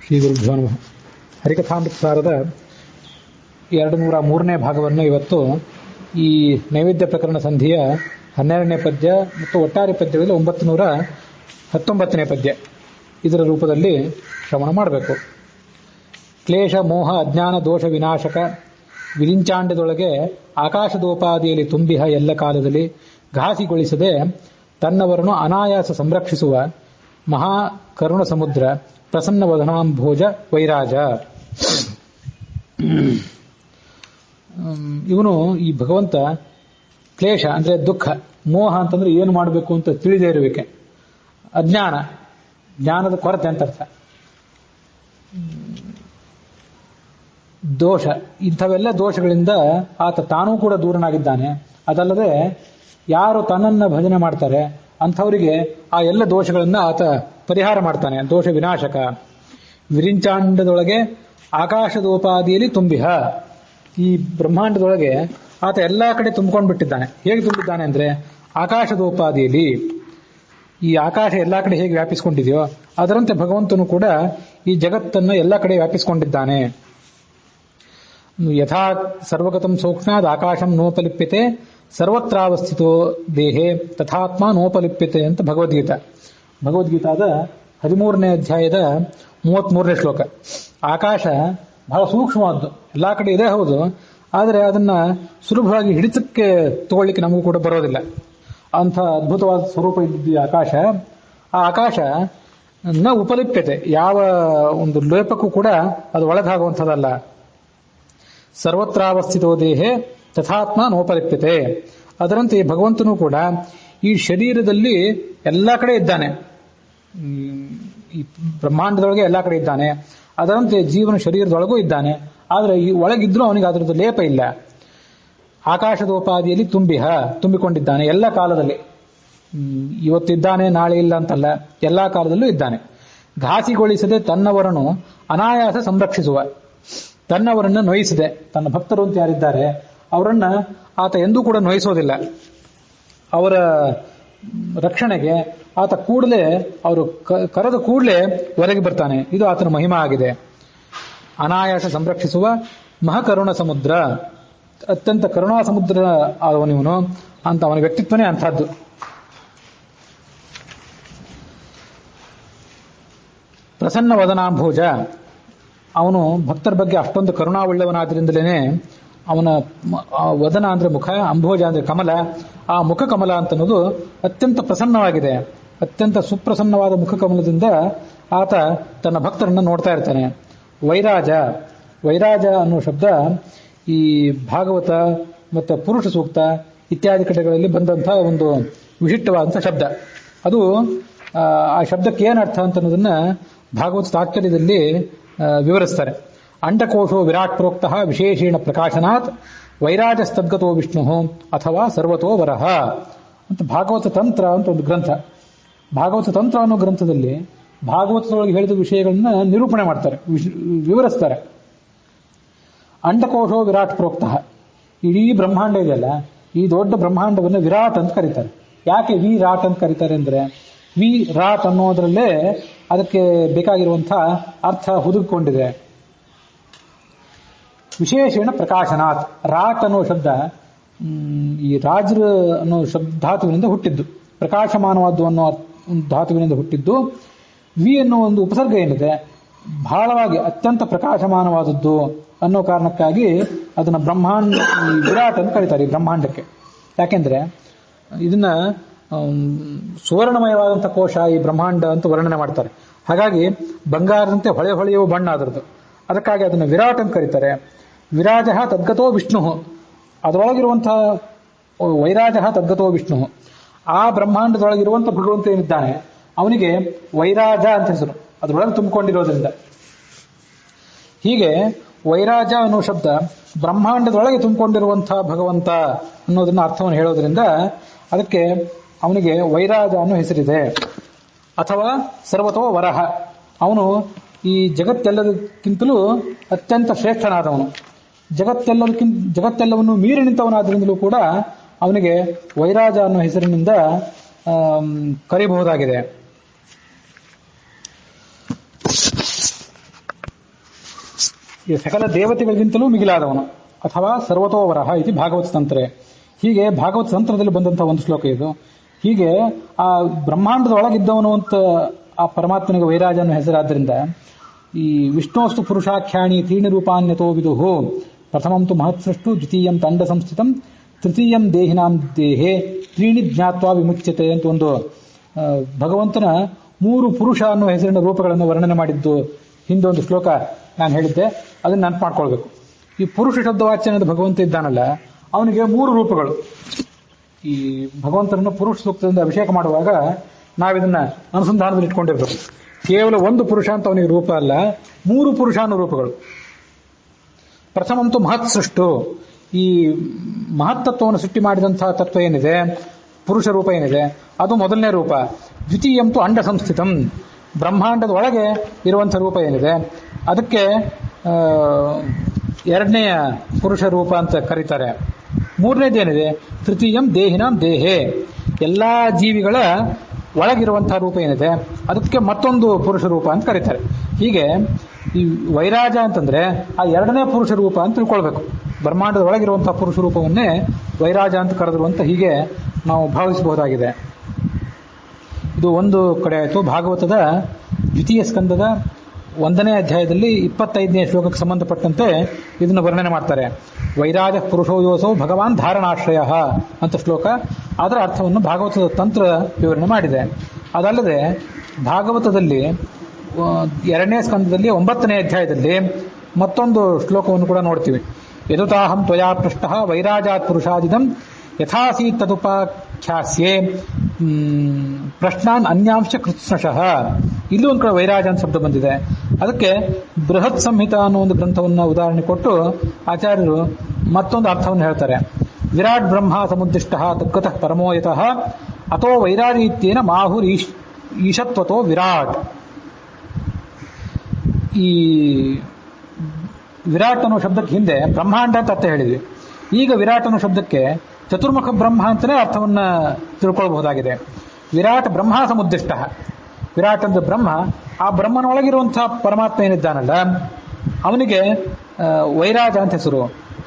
ಶ್ರೀ ಗುರುಭ್ಯೋ ನಮಃ. ಹರಿಕಥಾಮೃತಸಾರದ 203ನೇ ಭಾಗವನ್ನು ಇವತ್ತು ಈ ನೈವೇದ್ಯ ಪ್ರಕರಣ ಸಂಧಿಯ 12ನೇ ಪದ್ಯ ಮತ್ತು ಒಟ್ಟಾರೆ ಪದ್ಯಗಳಲ್ಲಿ 919ನೇ ಪದ್ಯ ಇದರ ರೂಪದಲ್ಲಿ ಶ್ರವಣ ಮಾಡಬೇಕು. ಕ್ಲೇಶ ಮೋಹ ಅಜ್ಞಾನ ದೋಷ ವಿನಾಶಕ ವಿರಿಂಚಾಂಡದೊಳಗೆ ಆಕಾಶದೋಪಾದಿಯಲ್ಲಿ ತುಂಬಿಹ ಎಲ್ಲ ಕಾಲದಲ್ಲಿ ಘಾಸಿಗೊಳಿಸದೆ ತನ್ನವರನ್ನು ಅನಾಯಾಸ ಸಂರಕ್ಷಿಸುವ ಮಹಾ ಕರುಣ ಸಮುದ್ರ ಪ್ರಸನ್ನ ವದನಾಂಭೋಜ ವೈರಾಜ. ಇವನು ಈ ಭಗವಂತ ಕ್ಲೇಶ ಅಂದ್ರೆ ದುಃಖ, ಮೋಹ ಅಂತಂದ್ರೆ ಏನು ಮಾಡಬೇಕು ಅಂತ ತಿಳಿದೇ ಇರುವಿಕೆ, ಅಜ್ಞಾನ ಜ್ಞಾನದ ಕೊರತೆ ಅಂತ ಅರ್ಥ, ದೋಷ ಇಂಥವೆಲ್ಲ ದೋಷಗಳಿಂದ ಆತ ತಾನೂ ಕೂಡ ದೂರನಾಗಿದ್ದಾನೆ. ಅದಲ್ಲದೆ ಯಾರು ತನ್ನನ್ನ ಭಜನೆ ಮಾಡ್ತಾರೆ ಅಂಥವರಿಗೆ ಆ ಎಲ್ಲ ದೋಷಗಳನ್ನ ಆತ ಪರಿಹಾರ ಮಾಡ್ತಾನೆ. ದೋಷ ವಿನಾಶಕ ವಿರಿಂಚಾಂಡದೊಳಗೆ ಆಕಾಶದೋಪಾದಿಯಲ್ಲಿ ತುಂಬಿಹ, ಈ ಬ್ರಹ್ಮಾಂಡದೊಳಗೆ ಆತ ಎಲ್ಲಾ ಕಡೆ ತುಂಬಿಕೊಂಡು ಬಿಟ್ಟಿದ್ದಾನೆ. ಹೇಗೆ ತುಂಬಿದ್ದಾನೆ ಅಂದ್ರೆ ಆಕಾಶದೋಪಾದಿಯಲ್ಲಿ, ಈ ಆಕಾಶ ಎಲ್ಲಾ ಕಡೆ ಹೇಗೆ ವ್ಯಾಪಿಸಿಕೊಂಡಿದೆಯೋ ಅದರಂತೆ ಭಗವಂತನು ಕೂಡ ಈ ಜಗತ್ತನ್ನು ಎಲ್ಲಾ ಕಡೆ ವ್ಯಾಪಿಸಿಕೊಂಡಿದ್ದಾನೆ. ಯಥಾ ಸರ್ವಗತಂ ಸೂಕ್ಷ್ಮಾದ್ ಆಕಾಶಂ ನೋಪಲಿಪ್ಯತೆ ಸರ್ವತ್ರಾವಸ್ಥಿತೋ ದೇಹೇ ತಥಾತ್ಮ ನೋಪಲಿಪ್ಯತೆ ಅಂತ ಭಗವದ್ಗೀತಾದ 13ನೇ ಅಧ್ಯಾಯದ 33ನೇ ಶ್ಲೋಕ. ಆಕಾಶ ಬಹಳ ಸೂಕ್ಷ್ಮವಾದ್ದು, ಎಲ್ಲಾ ಕಡೆ ಇದೆ ಹೌದು, ಆದರೆ ಅದನ್ನ ಸುಲಭವಾಗಿ ಹಿಡಿತಕ್ಕೆ ತಗೊಳ್ಳಿಕ್ಕೆ ನಮಗೂ ಕೂಡ ಬರೋದಿಲ್ಲ. ಅಂಥ ಅದ್ಭುತವಾದ ಸ್ವರೂಪ ಇದ್ದ ಆಕಾಶ, ಆ ಆಕಾಶ ನ ಉಪಲಿಪ್ಯತೆ, ಯಾವ ಒಂದು ಲೇಪಕ್ಕೂ ಕೂಡ ಅದು ಒಳಗಾಗುವಂಥದ್ದಲ್ಲ. ಸರ್ವತ್ರಾವಸ್ಥಿತೋ ದೇಹೇ ತಥಾತ್ಮ ನೋಪಲಿಪ್ಯತೆ, ಅದರಂತೆ ಭಗವಂತನು ಕೂಡ ಈ ಶರೀರದಲ್ಲಿ ಎಲ್ಲಾ ಕಡೆ ಇದ್ದಾನೆ, ಈ ಬ್ರಹ್ಮಾಂಡದೊಳಗೆ ಎಲ್ಲಾ ಕಡೆ ಇದ್ದಾನೆ. ಅದರಂತೆ ಜೀವನ ಶರೀರದೊಳಗೂ ಇದ್ದಾನೆ, ಆದರೆ ಈ ಒಳಗಿದ್ರೂ ಅವನಿಗೆ ಅದರದ್ದು ಲೇಪ ಇಲ್ಲ. ಆಕಾಶದೋಪಾದಿಯಲ್ಲಿ ತುಂಬಿಕೊಂಡಿದ್ದಾನೆ ಎಲ್ಲ ಕಾಲದಲ್ಲಿ. ಇವತ್ತಿದ್ದಾನೆ ನಾಳೆ ಇಲ್ಲ ಅಂತಲ್ಲ, ಎಲ್ಲಾ ಕಾಲದಲ್ಲೂ ಇದ್ದಾನೆ. ಘಾಸಿಗೊಳಿಸದೆ ತನ್ನವರನ್ನು ಅನಾಯಾಸ ಸಂರಕ್ಷಿಸುವ, ತನ್ನವರನ್ನ ನೋಯಿಸದೆ, ತನ್ನ ಭಕ್ತರು ಅಂತ ಯಾರಿದ್ದಾರೆ ಅವರನ್ನ ಆತ ಎಂದೂ ಕೂಡ ನೋಯಿಸೋದಿಲ್ಲ. ಅವರ ರಕ್ಷಣೆಗೆ ಆತ ಕೂಡಲೇ, ಅವರು ಕರೆದ ಕೂಡಲೇ ಹೊರಗೆ ಬರ್ತಾನೆ. ಇದು ಆತನ ಮಹಿಮಾ ಆಗಿದೆ. ಅನಾಯಾಸ ಸಂರಕ್ಷಿಸುವ ಮಹಾಕರುಣ ಸಮುದ್ರ, ಅತ್ಯಂತ ಕರುಣಾ ಸಮುದ್ರ ಅವನಿವನು ಅಂತ, ಅವನ ವ್ಯಕ್ತಿತ್ವನೇ ಅಂಥದ್ದು. ಪ್ರಸನ್ನ ವದನಾಂಭೋಜ, ಅವನು ಭಕ್ತರ ಬಗ್ಗೆ ಅಷ್ಟೊಂದು ಕರುಣಾವುಳ್ಳವನಾದ್ರಿಂದಲೇ ಅವನ ವದನ ಅಂದ್ರೆ ಮುಖ, ಅಂಭೋಜ ಅಂದ್ರೆ ಕಮಲ, ಆ ಮುಖ ಕಮಲ ಅಂತನ್ನೋದು ಅತ್ಯಂತ ಪ್ರಸನ್ನವಾಗಿದೆ. ಅತ್ಯಂತ ಸುಪ್ರಸನ್ನವಾದ ಮುಖ ಕಮಲದಿಂದ ಆತ ತನ್ನ ಭಕ್ತರನ್ನ ನೋಡ್ತಾ ಇರ್ತಾನೆ. ವೈರಾಜ, ವೈರಾಜ ಅನ್ನೋ ಶಬ್ದ ಈ ಭಾಗವತ ಮತ್ತು ಪುರುಷ ಸೂಕ್ತ ಇತ್ಯಾದಿ ಕಡೆಗಳಲ್ಲಿ ಬಂದಂತಹ ಒಂದು ವಿಶಿಷ್ಟವಾದಂಥ ಶಬ್ದ. ಅದು ಆ ಶಬ್ದಕ್ಕೆ ಏನರ್ಥ ಅಂತ ಅನ್ನೋದನ್ನ ಭಾಗವತ ತಾತ್ಪರ್ಯದಲ್ಲಿ ವಿವರಿಸ್ತಾರೆ. ಅಂಡಕೋಶೋ ವಿರಾಟ್ ಪ್ರೋಕ್ತ ವಿಶೇಷೇಣ ಪ್ರಕಾಶನಾತ್ ವೈರಾಜಸ್ತದ್ಗತೋ ವಿಷ್ಣು ಅಥವಾ ಸರ್ವತೋ ವರಹ ಅಂತ ಭಾಗವತ ತಂತ್ರ ಅಂತ ಒಂದು ಗ್ರಂಥ. ಭಾಗವತ ತಂತ್ರ ಅನ್ನೋ ಗ್ರಂಥದಲ್ಲಿ ಭಾಗವತದೊಳಗೆ ಹೇಳಿದ ವಿಷಯಗಳನ್ನ ನಿರೂಪಣೆ ಮಾಡ್ತಾರೆ, ವಿವರಿಸ್ತಾರೆ. ಅಂಡಕೋಶೋ ವಿರಾಟ್ ಪ್ರೋಕ್ತ, ಇಡೀ ಬ್ರಹ್ಮಾಂಡ ಇದೆಯಲ್ಲ, ಈ ದೊಡ್ಡ ಬ್ರಹ್ಮಾಂಡವನ್ನು ವಿರಾಟ್ ಅಂತ ಕರೀತಾರೆ. ಯಾಕೆ ವಿರಾಟ್ ಅಂತ ಕರೀತಾರೆ ಅಂದ್ರೆ, ವಿರಾಟ್ ಅನ್ನೋದ್ರಲ್ಲೇ ಅದಕ್ಕೆ ಬೇಕಾಗಿರುವಂತಹ ಅರ್ಥ ಹುದುಗಿಕೊಂಡಿದೆ. ವಿಶೇಷಣ ಪ್ರಕಾಶನಾಥ್, ರಾಟ್ ಅನ್ನೋ ಶಬ್ದ ಈ ರಾಜ್ರ ಅನ್ನೋ ಧಾತುವಿನಿಂದ ಹುಟ್ಟಿದ್ದು, ಪ್ರಕಾಶಮಾನವಾದ್ದು ಅನ್ನೋ ಧಾತುವಿನಿಂದ ಹುಟ್ಟಿದ್ದು. ವಿ ಅನ್ನೋ ಒಂದು ಉಪಸರ್ಗ ಏನಿದೆ ಬಹಳವಾಗಿ ಅತ್ಯಂತ ಪ್ರಕಾಶಮಾನವಾದದ್ದು ಅನ್ನೋ ಕಾರಣಕ್ಕಾಗಿ ಅದನ್ನ ಬ್ರಹ್ಮಾಂಡ ವಿರಾಟ್ ಅಂತ ಕರೀತಾರೆ ಈ ಬ್ರಹ್ಮಾಂಡಕ್ಕೆ. ಯಾಕೆಂದ್ರೆ ಇದನ್ನ ಸುವರ್ಣಮಯವಾದಂಥ ಕೋಶ ಈ ಬ್ರಹ್ಮಾಂಡ ಅಂತ ವರ್ಣನೆ ಮಾಡ್ತಾರೆ. ಹಾಗಾಗಿ ಬಂಗಾರದಂತೆ ಹೊಳೆಯುವ ಬಣ್ಣ ಅದರದ್ದು, ಅದಕ್ಕಾಗಿ ಅದನ್ನು ವಿರಾಟ್ ಅಂತ ಕರೀತಾರೆ. ವಿರಾಜ ತದ್ಗತೋ ವಿಷ್ಣು, ಅದರೊಳಗಿರುವಂತಹ ವೈರಾಜ ತದ್ಗತೋ ವಿಷ್ಣು, ಆ ಬ್ರಹ್ಮಾಂಡದೊಳಗಿರುವಂಥ ಭಗವಂತ ಏನಿದ್ದಾನೆ ಅವನಿಗೆ ವೈರಾಜ ಅಂತ ಹೆಸರು, ಅದರೊಳಗೆ ತುಂಬಿಕೊಂಡಿರೋದ್ರಿಂದ. ಹೀಗೆ ವೈರಾಜ ಅನ್ನೋ ಶಬ್ದ ಬ್ರಹ್ಮಾಂಡದೊಳಗೆ ತುಂಬಿಕೊಂಡಿರುವಂತಹ ಭಗವಂತ ಅನ್ನೋದನ್ನ ಅರ್ಥವನ್ನು ಹೇಳೋದ್ರಿಂದ ಅದಕ್ಕೆ ಅವನಿಗೆ ವೈರಾಜ ಅನ್ನೋ ಹೆಸರಿದೆ. ಅಥವಾ ಸರ್ವತೋ ವರಹ, ಅವನು ಈ ಜಗತ್ತೆಲ್ಲದಕ್ಕಿಂತಲೂ ಅತ್ಯಂತ ಶ್ರೇಷ್ಠನಾದವನು, ಜಗತ್ತೆಲ್ಲವನ್ನು ಮೀರಿ ನಿಂತವನಾದ್ರಿಂದಲೂ ಕೂಡ ಅವನಿಗೆ ವೈರಾಜ ಅನ್ನೋ ಹೆಸರಿನಿಂದ ಕರೆಯಬಹುದಾಗಿದೆ. ಈ ಸಕಲ ದೇವತೆಗಳಿಗಿಂತಲೂ ಮಿಗಿಲಾದವನು ಅಥವಾ ಸರ್ವತೋವರಹ ಇದು ಭಾಗವತ ತಂತ್ರೆ. ಹೀಗೆ ಭಾಗವತ ತಂತ್ರದಲ್ಲಿ ಬಂದಂತಹ ಒಂದು ಶ್ಲೋಕ ಇದು. ಹೀಗೆ ಆ ಬ್ರಹ್ಮಾಂಡದ ಒಳಗಿದ್ದವನು ಅಂತ ಆ ಪರಮಾತ್ಮನಿಗೆ ವೈರಾಜ ಅನ್ನೋ ಹೆಸರಾದ್ರಿಂದ ಈ ವಿಷ್ಣೋಸ್ತು ಪುರುಷಾಖ್ಯಾನಿ ತ್ರೀಣಿ ರೂಪಾನ್ಯತೋ ವಿದುಹು ಪ್ರಥಮಂತು ಮಹತ್ಸೃಷ್ಟು ದ್ವಿತೀಯಂ ತಂಡ ಸಂಸ್ಥಿತಂ ತೃತೀಯಂ ದೇಹಿನಾಂ ದೇಹೇ ತ್ರೀಣಿ ಜ್ಞಾತ್ವಾ ವಿಮುಚ್ಯತೆ ಅಂತ ಒಂದು ಭಗವಂತನ 3 ಪುರುಷ ಅನ್ನೋ ಹೆಸರಿನ ರೂಪಗಳನ್ನು ವರ್ಣನೆ ಮಾಡಿದ್ದು ಹಿಂದೆ ಒಂದು ಶ್ಲೋಕ ನಾನು ಹೇಳಿದ್ದೆ. ಅದನ್ನು ನೆನಪು ಮಾಡ್ಕೊಳ್ಬೇಕು. ಈ ಪುರುಷ ಶಬ್ದವಾಚ್ಯನದ ಭಗವಂತ ಇದ್ದಾನಲ್ಲ, ಅವನಿಗೆ 3 ರೂಪಗಳು. ಈ ಭಗವಂತನನ್ನು ಪುರುಷ ಸೂಕ್ತದಿಂದ ಅಭಿಷೇಕ ಮಾಡುವಾಗ ನಾವಿದನ್ನ ಅನುಸಂಧಾನದಲ್ಲಿ ಇಟ್ಕೊಂಡಿರ್ಬೇಕು. ಕೇವಲ ಒಂದು ಪುರುಷ ಅಂತ ಅವನಿಗೆ ರೂಪ ಅಲ್ಲ, 3 ಪುರುಷಾನುರೂಪಗಳು. ಪ್ರಥಮಂತೂ ಮಹತ್ ಸೃಷ್ಟು, ಈ ಮಹತ್ತತ್ವವನ್ನು ಸೃಷ್ಟಿ ಮಾಡಿದಂತಹ ತತ್ವ ಏನಿದೆ, ಪುರುಷ ರೂಪ ಏನಿದೆ, ಅದು ಮೊದಲನೇ ರೂಪ. ದ್ವಿತೀಯಂತೂ ಅಂಡ ಸಂಸ್ಥಿತಂ, ಬ್ರಹ್ಮಾಂಡದ ಒಳಗೆ ಇರುವಂತಹ ರೂಪ ಏನಿದೆ ಅದಕ್ಕೆ ಎರಡನೆಯ ಪುರುಷ ರೂಪ ಅಂತ ಕರೀತಾರೆ. ಮೂರನೇದೇನಿದೆ ತೃತೀಯಂ ದೇಹಿನಾಂ ದೇಹೇ, ಎಲ್ಲಾ ಜೀವಿಗಳ ಒಳಗಿರುವಂತಹ ರೂಪ ಏನಿದೆ ಅದಕ್ಕೆ ಮತ್ತೊಂದು ಪುರುಷ ರೂಪ ಅಂತ ಕರೀತಾರೆ. ಹೀಗೆ ಈ ವೈರಾಜ ಅಂತಂದ್ರೆ ಆ ಎರಡನೇ ಪುರುಷ ರೂಪ ಅಂತ ತಿಳ್ಕೊಳ್ಬೇಕು. ಬ್ರಹ್ಮಾಂಡದ ಒಳಗಿರುವಂತಹ ಪುರುಷ ರೂಪವನ್ನೇ ವೈರಾಜ ಅಂತ ಕರೆದ್ರು ಅಂತ ಹೀಗೆ ನಾವು ಭಾವಿಸಬಹುದಾಗಿದೆ. ಇದು ಒಂದು ಕಡೆ ಆಯಿತು. ಭಾಗವತದ ದ್ವಿತೀಯ ಸ್ಕಂದದ 1ನೇ ಅಧ್ಯಾಯದಲ್ಲಿ 25ನೇ ಶ್ಲೋಕಕ್ಕೆ ಸಂಬಂಧಪಟ್ಟಂತೆ ಇದನ್ನು ವರ್ಣನೆ ಮಾಡ್ತಾರೆ. ವೈರಾಜ ಪುರುಷೋ ಯೋಸೋ ಭಗವಾನ್ ಧಾರಣಾಶ್ರಯ ಅಂತ ಶ್ಲೋಕ. ಅದರ ಅರ್ಥವನ್ನು ಭಾಗವತದ ತಂತ್ರ ವಿವರಣೆ ಮಾಡಿದೆ. ಅದಲ್ಲದೆ ಭಾಗವತದಲ್ಲಿ 2ನೇ ಸ್ಕಂದದಲ್ಲಿ 9ನೇ ಅಧ್ಯಾಯದಲ್ಲಿ ಮತ್ತೊಂದು ಶ್ಲೋಕವನ್ನು ಕೂಡ ನೋಡ್ತೀವಿ. ಯದುತಾಹಂ ತ್ವಯಾ ಪೃಷ್ಟ ವೈರಾಜಾತ್ ಪುರುಷಾದಿದಂ ಯಥಾಸಿ ತದುಪಾಖ್ಯಾಸ್ಯೆ ಪ್ರಶ್ನಾನ್ ಅನ್ಯಾಂಶ ಕೃತ್ಸ್ನಶಃ. ಇಲ್ಲೂ ಒಂದು ಕಡೆ ವೈರಾಜ ಅಂತ ಶಬ್ದ ಬಂದಿದೆ. ಅದಕ್ಕೆ ಬೃಹತ್ ಸಂಹಿತ ಅನ್ನೋ ಒಂದು ಗ್ರಂಥವನ್ನು ಉದಾಹರಣೆ ಕೊಟ್ಟು ಆಚಾರ್ಯರು ಮತ್ತೊಂದು ಅರ್ಥವನ್ನು ಹೇಳ್ತಾರೆ. ವಿರಾಟ್ ಬ್ರಹ್ಮ ಸಮುದ್ದಿಷ್ಟ ತದ್ಗತಃ ಪರಮೋಯತಃ ಅಥೋ ವೈರಾರೀತ್ಯೇನ ಮಾಹುರ್ ಈಶತ್ವತೋ ವಿರಾಟ್. ಈ ವಿರಾಟ್ ಅನ್ನೋ ಶಬ್ದಕ್ಕೆ ಹಿಂದೆ ಬ್ರಹ್ಮಾಂಡ ಅಂತ ಅರ್ಥ ಹೇಳಿದ್ವಿ. ಈಗ ವಿರಾಟ್ ಅನ್ನೋ ಶಬ್ದಕ್ಕೆ ಚತುರ್ಮುಖ ಬ್ರಹ್ಮ ಅಂತಲೇ ಅರ್ಥವನ್ನ ತಿಳ್ಕೊಳ್ಬಹುದಾಗಿದೆ. ವಿರಾಟ್ ಬ್ರಹ್ಮ ಸಮುದ್ದಿಷ್ಟ, ವಿರಾಟ್ ಅಂದ್ರೆ ಬ್ರಹ್ಮ, ಆ ಬ್ರಹ್ಮನೊಳಗಿರುವಂತಹ ಪರಮಾತ್ಮ ಏನಿದ್ದಾನಲ್ಲ ಅವನಿಗೆ ವೈರಾಜ ಅಂತ ಹೆಸರು.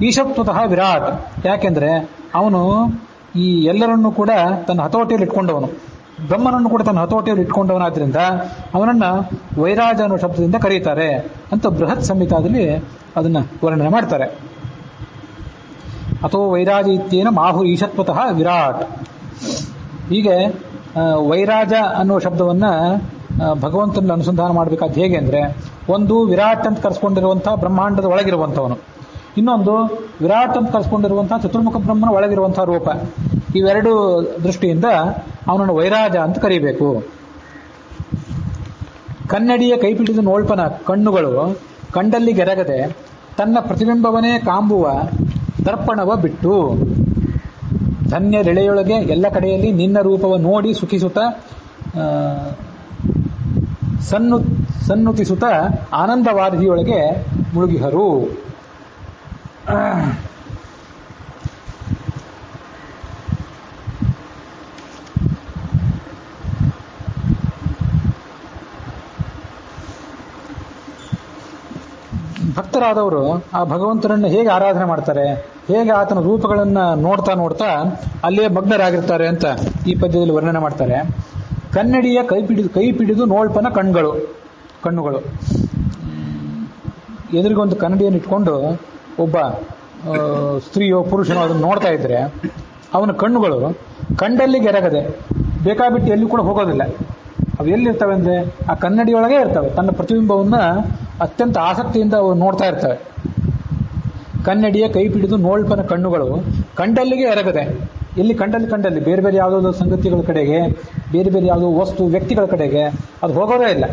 ಈಶತ್ವತಃ ವಿರಾಟ್, ಯಾಕೆಂದ್ರೆ ಅವನು ಈ ಎಲ್ಲರನ್ನೂ ಕೂಡ ತನ್ನ ಹತೋಟಿಯಲ್ಲಿ ಇಟ್ಕೊಂಡವನು, ಬ್ರಹ್ಮನನ್ನು ಕೂಡ ತನ್ನ ಹತೋಟಿಯಲ್ಲಿ ಇಟ್ಕೊಂಡವನಾದ್ರಿಂದ ಅವನನ್ನ ವೈರಾಜ ಅನ್ನೋ ಶಬ್ದದಿಂದ ಕರೀತಾರೆ ಅಂತ ಬೃಹತ್ ಸಂಹಿತಾದಲ್ಲಿ ಅದನ್ನ ವರ್ಣನೆ ಮಾಡ್ತಾರೆ. ಅಥೋ ವೈರಾಜ ಇತ್ಯೇನ ಮಾಹು ಈಶತ್ವತಃ ವಿರಾಟ್. ಹೀಗೆ ವೈರಾಜ ಅನ್ನೋ ಶಬ್ದವನ್ನ ಭಗವಂತನಲ್ಲಿ ಅನುಸಂಧಾನ ಮಾಡಬೇಕಾದ ಹೇಗೆ ಅಂದ್ರೆ, ಒಂದು ವಿರಾಟ್ ಅಂತ ಕರೆಸ್ಕೊಂಡಿರುವಂತಹ ಬ್ರಹ್ಮಾಂಡದ ಒಳಗಿರುವಂಥವನು, ಇನ್ನೊಂದು ವಿರಾಟ್ ಅಂತ ಕರೆಸ್ಕೊಂಡಿರುವಂತಹ ಚತುರ್ಮುಖ ಬ್ರಹ್ಮನ ಒಳಗಿರುವಂತಹ ರೂಪ. ಇವೆರಡು ದೃಷ್ಟಿಯಿಂದ ಅವನನ್ನು ವೈರಾಜ ಅಂತ ಕರೀಬೇಕು. ಕನ್ನಡಿಯ ಕೈಪಿಡಿದು ನೋಳ್ಪನ ಕಣ್ಣುಗಳು ಕಂಡಲ್ಲಿ ಗೆರಗದೆ ತನ್ನ ಪ್ರತಿಬಿಂಬವನೇ ಕಾಂಬುವ ದರ್ಪಣವ ಬಿಟ್ಟು ಧನ್ಯರೆಳೆಯೊಳಗೆ ಎಲ್ಲ ಕಡೆಯಲ್ಲಿ ನಿನ್ನ ರೂಪವ ನೋಡಿ ಸುಖಿಸುತ್ತ ಸನ್ನುತಿಸುತ್ತ ಆನಂದವಾದಿಯೊಳಗೆ ಮುಳುಗಿಹರು. ಭಕ್ತರಾದವರು ಆ ಭಗವಂತನನ್ನು ಹೇಗೆ ಆರಾಧನೆ ಮಾಡ್ತಾರೆ, ಹೇಗೆ ಆತನ ರೂಪಗಳನ್ನ ನೋಡ್ತಾ ನೋಡ್ತಾ ಅಲ್ಲೇ ಮಗ್ನರಾಗಿರ್ತಾರೆ ಅಂತ ಈ ಪದ್ಯದಲ್ಲಿ ವರ್ಣನೆ ಮಾಡ್ತಾರೆ. ಕನ್ನಡಿಯ ಕೈ ಪಿಡಿದು ನೋಳ್ಪನ ಕಣ್ಣುಗಳು. ಎದುರಿಗೊಂದು ಕನ್ನಡಿಯನ್ನು ಇಟ್ಕೊಂಡು ಒಬ್ಬ ಸ್ತ್ರೀಯೋ ಪುರುಷನೋ ಅದನ್ನು ನೋಡ್ತಾ ಇದ್ರೆ ಅವನ ಕಣ್ಣುಗಳು ಕಂಡಲ್ಲಿ ಗೆರಗದೆ ಬೇಕಾಬಿಟ್ಟು ಎಲ್ಲಿ ಕೂಡ ಹೋಗೋದಿಲ್ಲ. ಅವು ಎಲ್ಲಿರ್ತವೆ ಅಂದ್ರೆ ಆ ಕನ್ನಡಿಯೊಳಗೆ ಇರ್ತವೆ. ತನ್ನ ಪ್ರತಿಬಿಂಬವನ್ನ ಅತ್ಯಂತ ಆಸಕ್ತಿಯಿಂದ ಅವು ನೋಡ್ತಾ ಇರ್ತವೆ. ಕನ್ನಡಿಯ ಕೈ ಪಿಡಿದು ನೋಳ್ಪನ ಕಣ್ಣುಗಳು ಕಂಡಲ್ಲಿಗೆ ಎರಗದೆ. ಎಲ್ಲಿ ಕಂಡಲ್ಲಿ ಬೇರೆ ಬೇರೆ ಯಾವುದೋ ಸಂಗತಿಗಳ ಕಡೆಗೆ, ಬೇರೆ ಬೇರೆ ಯಾವುದೋ ವಸ್ತು ವ್ಯಕ್ತಿಗಳ ಕಡೆಗೆ ಅದು ಹೋಗೋದೇ ಇಲ್ಲ.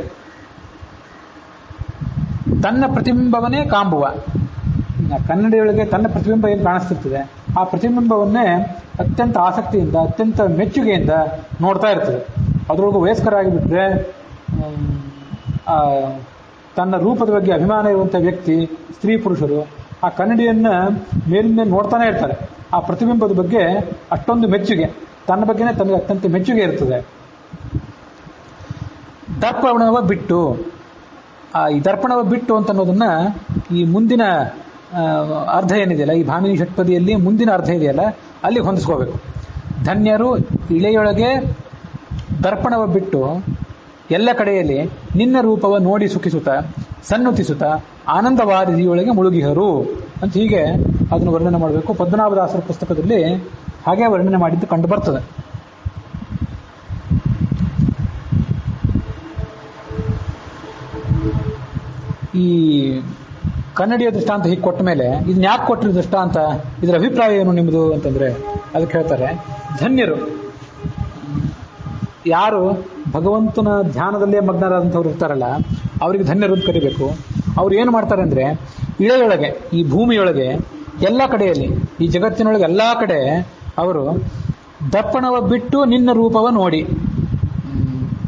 ತನ್ನ ಪ್ರತಿಬಿಂಬವನ್ನೇ ಕಾಂಬುವ, ಕನ್ನಡಿಯೊಳಗೆ ತನ್ನ ಪ್ರತಿಬಿಂಬ ಏನು ಕಾಣಿಸ್ತಿರ್ತದೆ ಆ ಪ್ರತಿಬಿಂಬವನ್ನೇ ಅತ್ಯಂತ ಆಸಕ್ತಿಯಿಂದ ಅತ್ಯಂತ ಮೆಚ್ಚುಗೆಯಿಂದ ನೋಡ್ತಾ ಇರ್ತದೆ. ಅದರೊಳಗೆ ವಯಸ್ಕರ ಆಗಿಬಿಟ್ರೆ ತನ್ನ ರೂಪದ ಬಗ್ಗೆ ಅಭಿಮಾನ ಇರುವಂಥ ವ್ಯಕ್ತಿ, ಸ್ತ್ರೀ ಪುರುಷರು ಆ ಕನ್ನಡಿಯನ್ನ ಮೇಲಿಂದ ನೋಡ್ತಾನೆ ಇರ್ತಾರೆ. ಆ ಪ್ರತಿಬಿಂಬದ ಬಗ್ಗೆ ಅಷ್ಟೊಂದು ಮೆಚ್ಚುಗೆ, ತನ್ನ ಬಗ್ಗೆನೇ ತನಗೆ ಅತ್ಯಂತ ಮೆಚ್ಚುಗೆ ಇರ್ತದೆ. ದರ್ಪಣವ ಬಿಟ್ಟು, ಈ ದರ್ಪಣವ ಬಿಟ್ಟು ಅಂತ ಅನ್ನೋದನ್ನ ಈ ಮುಂದಿನ ಅರ್ಧ ಏನಿದೆಯಲ್ಲ, ಈ ಭಾಮಿನಿ ಷಟ್ಪದಿಯಲ್ಲಿ ಮುಂದಿನ ಅರ್ಧ ಇದೆಯಲ್ಲ, ಅಲ್ಲಿಗೆ ಹೊಂದಿಸ್ಕೋಬೇಕು. ಧನ್ಯರು ಇಳೆಯೊಳಗೆ ದರ್ಪಣವ ಬಿಟ್ಟು ಎಲ್ಲ ಕಡೆಯಲ್ಲಿ ನಿನ್ನ ರೂಪವ ನೋಡಿ ಸುಖಿಸುತ್ತ ಸನ್ನುತಿಸುತ್ತ ಆನಂದವಾದಿಯೊಳಗೆ ಮುಳುಗಿಹರು ಅಂತ ಹೀಗೆ ಅದನ್ನು ವರ್ಣನೆ ಮಾಡಬೇಕು. ಪದ್ಮನಾಭದಾಸರ ಪುಸ್ತಕದಲ್ಲಿ ಹಾಗೆ ವರ್ಣನೆ ಮಾಡಿದ್ದು ಕಂಡು ಬರ್ತದೆ. ಈ ಕನ್ನಡಿಯ ದೃಷ್ಟಾಂತ ಹೀಗೆ ಕೊಟ್ಟ ಮೇಲೆ ಇದನ್ನ ಯಾಕೆ ಕೊಟ್ಟರು ದೃಷ್ಟಾಂತ, ಇದರ ಅಭಿಪ್ರಾಯ ಏನು ನಿಮ್ಮದು ಅಂತಂದ್ರೆ ಅದಕ್ಕೆ ಹೇಳ್ತಾರೆ, ಧನ್ಯರು ಯಾರು ಭಗವಂತನ ಧ್ಯಾನದಲ್ಲೇ ಮಗ್ನರಾದಂಥವ್ರು ಇರ್ತಾರಲ್ಲ ಅವರಿಗೆ ಧನ್ಯರು ಅಂತ ಕರಿಬೇಕು. ಅವ್ರು ಏನು ಮಾಡ್ತಾರೆ ಅಂದ್ರೆ ಇಳೆಯೊಳಗೆ, ಈ ಭೂಮಿಯೊಳಗೆ ಎಲ್ಲ ಕಡೆಯಲ್ಲಿ, ಈ ಜಗತ್ತಿನೊಳಗೆ ಎಲ್ಲ ಕಡೆ ಅವರು ದರ್ಪಣವ ಬಿಟ್ಟು ನಿನ್ನ ರೂಪವ ನೋಡಿ.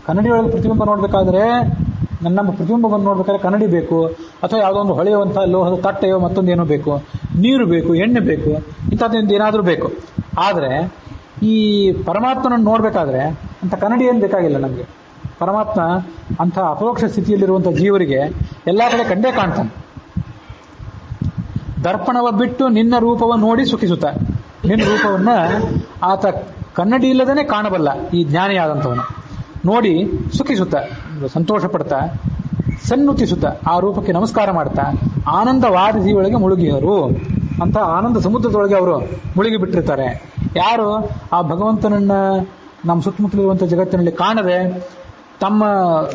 ಕನ್ನಡಿಯೊಳಗೆ ಪ್ರತಿಬಿಂಬ ನೋಡ್ಬೇಕಾದ್ರೆ, ನಮ್ಮ ಪ್ರತಿಬಿಂಬವನ್ನು ನೋಡ್ಬೇಕಾದ್ರೆ ಕನ್ನಡಿ ಬೇಕು, ಅಥವಾ ಯಾವುದೋ ಒಂದು ಹೊಳೆಯುವಂಥ ಲೋಹದ ತಟ್ಟೆಯೋ ಮತ್ತೊಂದೇನೋ ಬೇಕು, ನೀರು ಬೇಕು, ಎಣ್ಣೆ ಬೇಕು, ಇಂಥದ್ದು ಏನಾದರೂ ಬೇಕು. ಆದರೆ ಈ ಪರಮಾತ್ಮನನ್ನು ನೋಡ್ಬೇಕಾದ್ರೆ ಅಂತ ಕನ್ನಡಿ ಏನು ಬೇಕಾಗಿಲ್ಲ ನಮಗೆ. ಪರಮಾತ್ಮ ಅಂಥ ಅಪರೋಕ್ಷ ಸ್ಥಿತಿಯಲ್ಲಿರುವಂಥ ಜೀವರಿಗೆ ಎಲ್ಲ ಕಡೆ ಕಂಡೇ ಕಾಣ್ತಾನೆ. ದರ್ಪಣವ ಬಿಟ್ಟು ನಿನ್ನ ರೂಪವ ನೋಡಿ ಸುಖಿಸುತ್ತ, ನಿನ್ನ ರೂಪವನ್ನ ಆತ ಕನ್ನಡಿ ಇಲ್ಲದೇನೆ ಕಾಣಬಲ್ಲ ಈ ಜ್ಞಾನಿಯಾದಂಥವನು. ನೋಡಿ ಸುಖಿಸುತ್ತ, ಸಂತೋಷ ಪಡ್ತಾ, ಸನ್ನುತಿಸುತ್ತ, ಆ ರೂಪಕ್ಕೆ ನಮಸ್ಕಾರ ಮಾಡ್ತಾ, ಆನಂದವಾದಿಯೊಳಗೆ ಮುಳುಗಿಯರು ಅಂತ ಆನಂದ ಸಮುದ್ರದೊಳಗೆ ಅವರು ಮುಳುಗಿ ಬಿಟ್ಟಿರ್ತಾರೆ. ಯಾರು ಆ ಭಗವಂತನನ್ನ ನಮ್ಮ ಸುತ್ತಮುತ್ತಲಿರುವಂಥ ಜಗತ್ತಿನಲ್ಲಿ ಕಾಣದೆ ತಮ್ಮ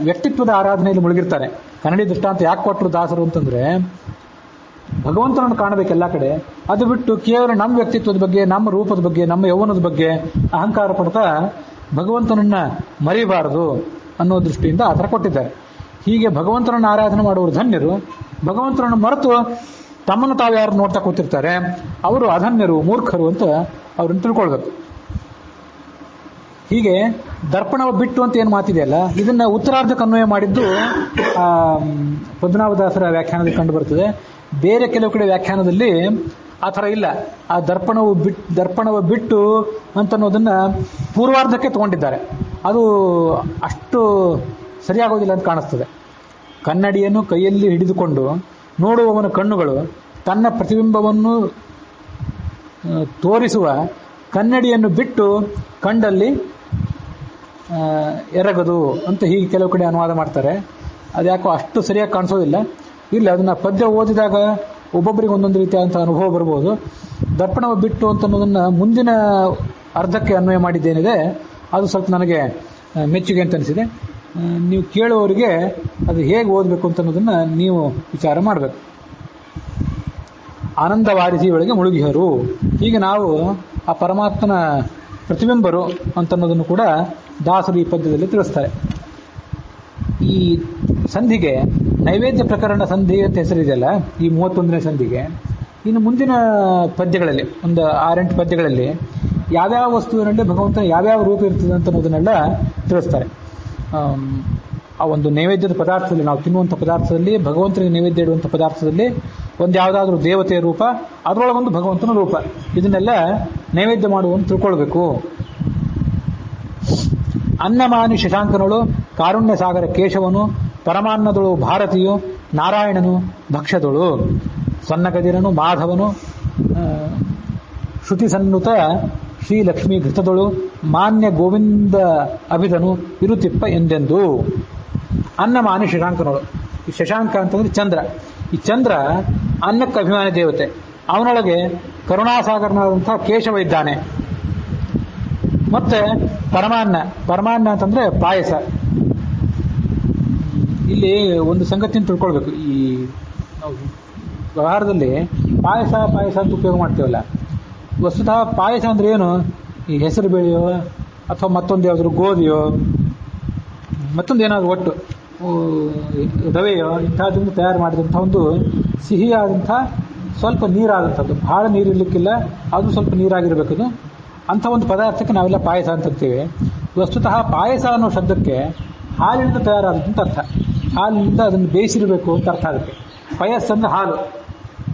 ವ್ಯಕ್ತಿತ್ವದ ಆರಾಧನೆಯಲ್ಲಿ ಮುಳುಗಿರ್ತಾರೆ. ಕನ್ನಡಿ ದೃಷ್ಟಾಂತ ಯಾಕೆ ಕೊಟ್ಟರು ದಾಸರು ಅಂತಂದ್ರೆ, ಭಗವಂತನನ್ನು ಕಾಣಬೇಕು ಎಲ್ಲ ಕಡೆ, ಅದು ಬಿಟ್ಟು ಕೇವಲ ನಮ್ಮ ವ್ಯಕ್ತಿತ್ವದ ಬಗ್ಗೆ, ನಮ್ಮ ರೂಪದ ಬಗ್ಗೆ, ನಮ್ಮ ಯೌವನದ ಬಗ್ಗೆ ಅಹಂಕಾರ ಪಡ್ತಾ ಭಗವಂತನನ್ನ ಮರಿಬಾರದು ಅನ್ನೋ ದೃಷ್ಟಿಯಿಂದ ಆ ಥರ ಕೊಟ್ಟಿದ್ದಾರೆ. ಹೀಗೆ ಭಗವಂತನನ್ನು ಆರಾಧನೆ ಮಾಡುವರು ಧನ್ಯರು. ಭಗವಂತನನ್ನು ಮರೆತು ತಮ್ಮನ್ನು ತಾವು ಯಾರು ನೋಡ್ತಾ ಕೂತಿರ್ತಾರೆ ಅವರು ಅಧನ್ಯರು, ಮೂರ್ಖರು ಅಂತ ಅವ್ರನ್ನ ತಿಳ್ಕೊಳ್ಬೇಕು. ಹೀಗೆ ದರ್ಪಣವ ಬಿಟ್ಟು ಅಂತ ಏನು ಮಾತಿದೆಯಲ್ಲ, ಇದನ್ನ ಉತ್ತರಾರ್ಧಕ್ಕೆ ಅನ್ವಯ ಮಾಡಿದ್ದು ಪದ್ಮನಾಭದಾಸರ ವ್ಯಾಖ್ಯಾನದಲ್ಲಿ ಕಂಡು ಬರ್ತದೆ. ಬೇರೆ ಕೆಲವು ಕಡೆ ವ್ಯಾಖ್ಯಾನದಲ್ಲಿ ಆ ಥರ ಇಲ್ಲ. ಆ ದರ್ಪಣವ ಬಿಟ್ಟು ಅಂತನ್ನೋದನ್ನ ಪೂರ್ವಾರ್ಧಕ್ಕೆ ತಗೊಂಡಿದ್ದಾರೆ. ಅದು ಅಷ್ಟು ಸರಿಯಾಗೋದಿಲ್ಲ ಅಂತ ಕಾಣಿಸ್ತದೆ. ಕನ್ನಡಿಯನ್ನು ಕೈಯಲ್ಲಿ ಹಿಡಿದುಕೊಂಡು ನೋಡುವವನ ಕಣ್ಣುಗಳು ತನ್ನ ಪ್ರತಿಬಿಂಬವನ್ನು ತೋರಿಸುವ ಕನ್ನಡಿಯನ್ನು ಬಿಟ್ಟು ಕಂಡಲ್ಲಿ ಎರಗದು ಅಂತ ಹೀಗೆ ಕೆಲವು ಕಡೆ ಅನುವಾದ ಮಾಡ್ತಾರೆ. ಅದ್ಯಾಕೋ ಅಷ್ಟು ಸರಿಯಾಗಿ ಕಾಣಿಸೋದಿಲ್ಲ. ಇಲ್ಲ, ಅದನ್ನ ಪದ್ಯ ಓದಿದಾಗ ಒಬ್ಬೊಬ್ಬರಿಗೆ ಒಂದೊಂದು ರೀತಿಯಾದಂಥ ಅನುಭವ ಬರ್ಬೋದು. ದರ್ಪಣವ ಬಿಟ್ಟು ಅಂತನ್ನೋದನ್ನ ಮುಂದಿನ ಅರ್ಧಕ್ಕೆ ಅನ್ವಯ ಮಾಡಿದ್ದೇನಿದೆ ಅದು ಸ್ವಲ್ಪ ನನಗೆ ಮೆಚ್ಚುಗೆ ಅಂತ ಅನಿಸಿದೆ. ನೀವು ಕೇಳುವವರಿಗೆ ಅದು ಹೇಗೆ ಓದಬೇಕು ಅಂತ ಅನ್ನೋದನ್ನ ನೀವು ವಿಚಾರ ಮಾಡಬೇಕು. ಆನಂದವಾರಿಸಿಯೊಳಗೆ ಮುಳುಗಿಹರು, ಹೀಗೆ ನಾವು ಆ ಪರಮಾತ್ಮನ ಪ್ರತಿಬಿಂಬರು ಅಂತನ್ನೋದನ್ನು ಕೂಡ ದಾಸರು ಈ ಪದ್ಯದಲ್ಲಿ ತಿಳಿಸ್ತಾರೆ. ಈ ಸಂಧಿಗೆ ನೈವೇದ್ಯ ಪ್ರಕರಣ ಸಂಧಿ ಅಂತ ಹೆಸರಿದೆಯಲ್ಲ, ಈ 31ನೇ ಸಂಧಿಗೆ, ಇನ್ನು ಮುಂದಿನ ಪದ್ಯಗಳಲ್ಲಿ ಒಂದು 6-8 ಪದ್ಯಗಳಲ್ಲಿ ಯಾವ್ಯಾವ ವಸ್ತುವಿನಲ್ಲಿ ಭಗವಂತನ ಯಾವ್ಯಾವ ರೂಪ ಇರ್ತದೆ ಅಂತ ಅನ್ನೋದನ್ನೆಲ್ಲ ತಿಳಿಸ್ತಾರೆ. ಆ ಒಂದು ನೈವೇದ್ಯದ ಪದಾರ್ಥದಲ್ಲಿ, ನಾವು ತಿನ್ನುವಂಥ ಪದಾರ್ಥದಲ್ಲಿ, ಭಗವಂತನಿಗೆ ನೈವೇದ್ಯ ಇಡುವಂಥ ಪದಾರ್ಥದಲ್ಲಿ ಒಂದು ಯಾವುದಾದ್ರೂ ದೇವತೆಯ ರೂಪ, ಅದರೊಳಗೊಂದು ಭಗವಂತನ ರೂಪ, ಇದನ್ನೆಲ್ಲ ನೈವೇದ್ಯ ಮಾಡುವಂತ ತಿಳ್ಕೊಳ್ಬೇಕು. ಅನ್ನಮಾನಿ ಶಶಾಂಕನಳು, ಕಾರುಣ್ಯ ಸಾಗರ ಕೇಶವನು, ಪರಮಾನ್ನದಳು ಭಾರತೀಯು, ನಾರಾಯಣನು ಭಕ್ಷ್ಯದಳು, ಸನ್ನಗದಿರನು ಮಾಧವನು, ಶ್ರುತಿ ಸನ್ನುತ ಶ್ರೀಲಕ್ಷ್ಮೀ ಘೃತದಳು, ಮಾನ್ಯ ಗೋವಿಂದ ಅಭಿಧನು ಇರುತಿಪ್ಪ ಎಂದೆಂದು. ಅನ್ನಮಾನಿ ಶಶಾಂಕನಳು, ಈ ಶಶಾಂಕ ಅಂತಂದ್ರೆ ಚಂದ್ರ. ಈ ಚಂದ್ರ ಅನ್ನಕ್ಕೆ ಅಭಿಮಾನಿ ದೇವತೆ. ಅವನೊಳಗೆ ಕರುಣಾಸಾಗರನಾದಂತಹ ಕೇಶವ ಇದ್ದಾನೆ. ಮತ್ತೆ ಪರಮಾನ್ನ ಅಂತಂದ್ರೆ ಪಾಯಸ. ಇಲ್ಲಿ ಒಂದು ಸಂಗತಿಯನ್ನು ತಿಳ್ಕೊಳ್ಬೇಕು. ಈ ನಾವು ವ್ಯವಹಾರದಲ್ಲಿ ಪಾಯಸ ಅಂತ ಉಪಯೋಗ ಮಾಡ್ತೀವಲ್ಲ, ವಸ್ತುತಃ ಪಾಯಸ ಅಂದ್ರೆ ಏನು? ಈ ಹೆಸರು ಬೇಳೆಯೋ ಅಥವಾ ಮತ್ತೊಂದು ಯಾವ್ದಾದ್ರು ಗೋಧಿಯೋ ಮತ್ತೊಂದು ಏನಾದ್ರು ಒಟ್ಟು ರವೆಯೋ ಇಂಥದ್ರಿಂದ ತಯಾರು ಮಾಡಿದಂಥ ಒಂದು ಸಿಹಿಯಾದಂಥ ಸ್ವಲ್ಪ ನೀರಾದಂಥದ್ದು, ಬಹಳ ನೀರಿರ್ಲಿಕ್ಕಿಲ್ಲ, ಅದು ಸ್ವಲ್ಪ ನೀರಾಗಿರ್ಬೇಕದು. ಅಂಥ ಒಂದು ಪದಾರ್ಥಕ್ಕೆ ನಾವೆಲ್ಲ ಪಾಯಸ ಅಂತೀವಿ. ವಸ್ತುತಃ ಪಾಯಸ ಅನ್ನೋ ಶಬ್ದಕ್ಕೆ ಹಾಲಿನಿಂದ ತಯಾರಾದಂಥ ಅರ್ಥ. ಹಾಲಿನಿಂದ ಅದನ್ನು ಬೇಯಿಸಿರಬೇಕು ಅಂತ ಅರ್ಥ ಆಗುತ್ತೆ. ಪಯಸ್ ಅಂದ್ರೆ ಹಾಲು,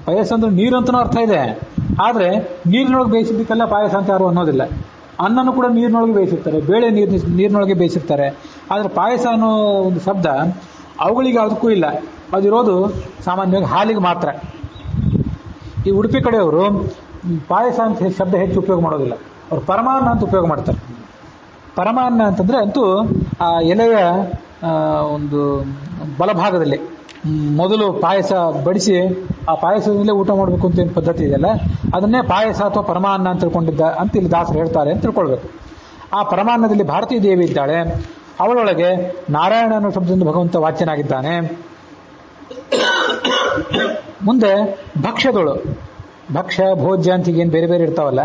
ಪಯಸ್ ಅಂದ್ರೆ ನೀರು ಅಂತನೂ ಅರ್ಥ ಇದೆ. ಆದರೆ ನೀರಿನೊಳಗೆ ಬೇಯಿಸಿದ್ದಕ್ಕೆಲ್ಲ ಪಾಯಸ ಅಂತ ಯಾರು ಅನ್ನೋದಿಲ್ಲ. ಅನ್ನನೂ ಕೂಡ ನೀರಿನೊಳಗೆ ಬೇಯಿಸಿರ್ತಾರೆ, ಬೇಳೆ ನೀರಿನೊಳಗೆ ಬೇಯಿಸಿರ್ತಾರೆ. ಆದರೆ ಪಾಯಸ ಅನ್ನೋ ಒಂದು ಶಬ್ದ ಅವುಗಳಿಗೆ ಯಾವುದಕ್ಕೂ ಇಲ್ಲ. ಅದಿರೋದು ಸಾಮಾನ್ಯವಾಗಿ ಹಾಲಿಗೆ ಮಾತ್ರ. ಈ ಉಡುಪಿ ಕಡೆಯವರು ಪಾಯಸ ಅಂತ ಶಬ್ದ ಹೆಚ್ಚು ಉಪಯೋಗ ಮಾಡೋದಿಲ್ಲ, ಅವರು ಪರಮಾನ್ನ ಅಂತ ಉಪಯೋಗ ಮಾಡ್ತಾರೆ. ಪರಮಾನ್ನ ಅಂತಂದ್ರೆ ಅಂತೂ ಆ ಎಲೆಯ ಒಂದು ಬಲಭಾಗದಲ್ಲಿ ಮೊದಲು ಪಾಯಸ ಬಡಿಸಿ ಆ ಪಾಯಸದಲ್ಲೇ ಊಟ ಮಾಡಬೇಕು ಅಂತ ಏನು ಪದ್ಧತಿ ಇದೆಯಲ್ಲ, ಅದನ್ನೇ ಪಾಯಸ ಅಥವಾ ಪರಮಾನ್ನ ಅಂತ ತಿಳ್ಕೊಂಡಿದ್ದ ಅಂತ ಇಲ್ಲಿ ದಾಸರು ಹೇಳ್ತಾರೆ ಅಂತ ತಿಳ್ಕೊಳ್ಬೇಕು. ಆ ಪರಮಾನ್ನದಲ್ಲಿ ಭಾರತೀ ದೇವಿ ಇದ್ದಾಳೆ, ಅವಳೊಳಗೆ ನಾರಾಯಣ ಅನ್ನೋ ಶಬ್ದದಿಂದ ಭಗವಂತ ವಾಚ್ಯನಾಗಿದ್ದಾನೆ. ಮುಂದೆ ಭಕ್ಷ್ಯದಳು, ಭಕ್ಷ್ಯ ಭೋಜ್ಯ ಅಂತ ಏನು ಬೇರೆ ಬೇರೆ ಇರ್ತಾವಲ್ಲ,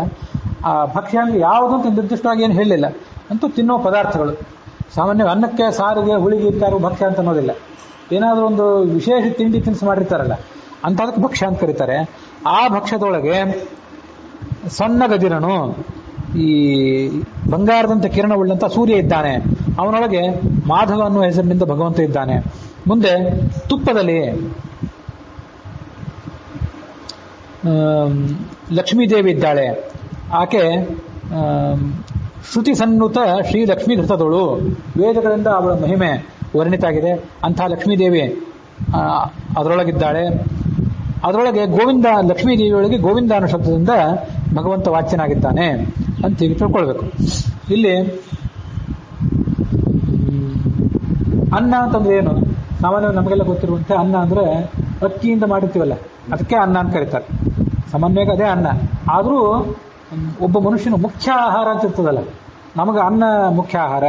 ಆ ಭಕ್ಷ್ಯ ಅಂದ್ರೆ ಯಾವುದು ಅಂತ ನಿರ್ದಿಷ್ಟವಾಗಿ ಏನು ಹೇಳಲಿಲ್ಲ, ಅಂತೂ ತಿನ್ನೋ ಪದಾರ್ಥಗಳು. ಸಾಮಾನ್ಯ ಅನ್ನಕ್ಕೆ ಸಾರಿಗೆ ಹುಳಿಗೆ ಇರ್ತಾರೋ ಭಕ್ಷ್ಯ ಅಂತ ಅನ್ನೋದಿಲ್ಲ, ಏನಾದರೂ ಒಂದು ವಿಶೇಷ ತಿಂಡಿ ತಿನಿಸು ಮಾಡಿರ್ತಾರಲ್ಲ ಅಂಥದಕ್ಕೆ ಭಕ್ಷ್ಯ ಅಂತ ಕರೀತಾರೆ. ಆ ಭಕ್ಷ್ಯದೊಳಗೆ ಸಣ್ಣ ಗದಿರನು, ಈ ಬಂಗಾರದಂತ ಕಿರಣವುಳ್ಳಂತ ಸೂರ್ಯ ಇದ್ದಾನೆ, ಅವನೊಳಗೆ ಮಾಧವ ಅನ್ನುವ ಹೆಸರಿನಿಂದ ಭಗವಂತ ಇದ್ದಾನೆ. ಮುಂದೆ ತುಪ್ಪದಲ್ಲಿ ಲಕ್ಷ್ಮೀದೇವಿ ಇದ್ದಾಳೆ, ಆಕೆ ಶ್ರುತಿ ಸನ್ನುತ ಶ್ರೀ ಲಕ್ಷ್ಮೀ ಘೃತದಳು, ವೇದಗಳಿಂದ ಅವಳ ಮಹಿಮೆ ವರ್ಣಿತ ಆಗಿದೆ. ಅಂಥ ಲಕ್ಷ್ಮೀದೇವಿ ಅದರೊಳಗಿದ್ದಾಳೆ. ಅದರೊಳಗೆ ಗೋವಿಂದ, ಲಕ್ಷ್ಮೀದೇವಿಯೊಳಗೆ ಗೋವಿಂದ ಅನ್ನೋ ಶಬ್ದದಿಂದ ಭಗವಂತ ವಾಚ್ಯನಾಗಿದ್ದಾನೆ ಅಂತ ಹೀಗೆ ತಿಳ್ಕೊಳ್ಬೇಕು. ಇಲ್ಲಿ ಅನ್ನ ಅಂತಂದ್ರೆ ಏನು? ಸಾಮಾನ್ಯವಾಗಿ ನಮಗೆಲ್ಲ ಗೊತ್ತಿರುವಂತೆ ಅನ್ನ ಅಂದ್ರೆ ಅಕ್ಕಿಯಿಂದ ಮಾಡಿರ್ತೀವಲ್ಲ, ಅದಕ್ಕೆ ಅನ್ನ ಅಂತ ಕರೀತಾರೆ. ಸಾಮಾನ್ಯವಾಗಿ ಅದೇ ಅನ್ನ. ಆದರೂ ಒಬ್ಬ ಮನುಷ್ಯನ ಮುಖ್ಯ ಆಹಾರ ಅಂತ ಇರ್ತದಲ್ಲ, ನಮಗೆ ಅನ್ನ ಮುಖ್ಯ ಆಹಾರ,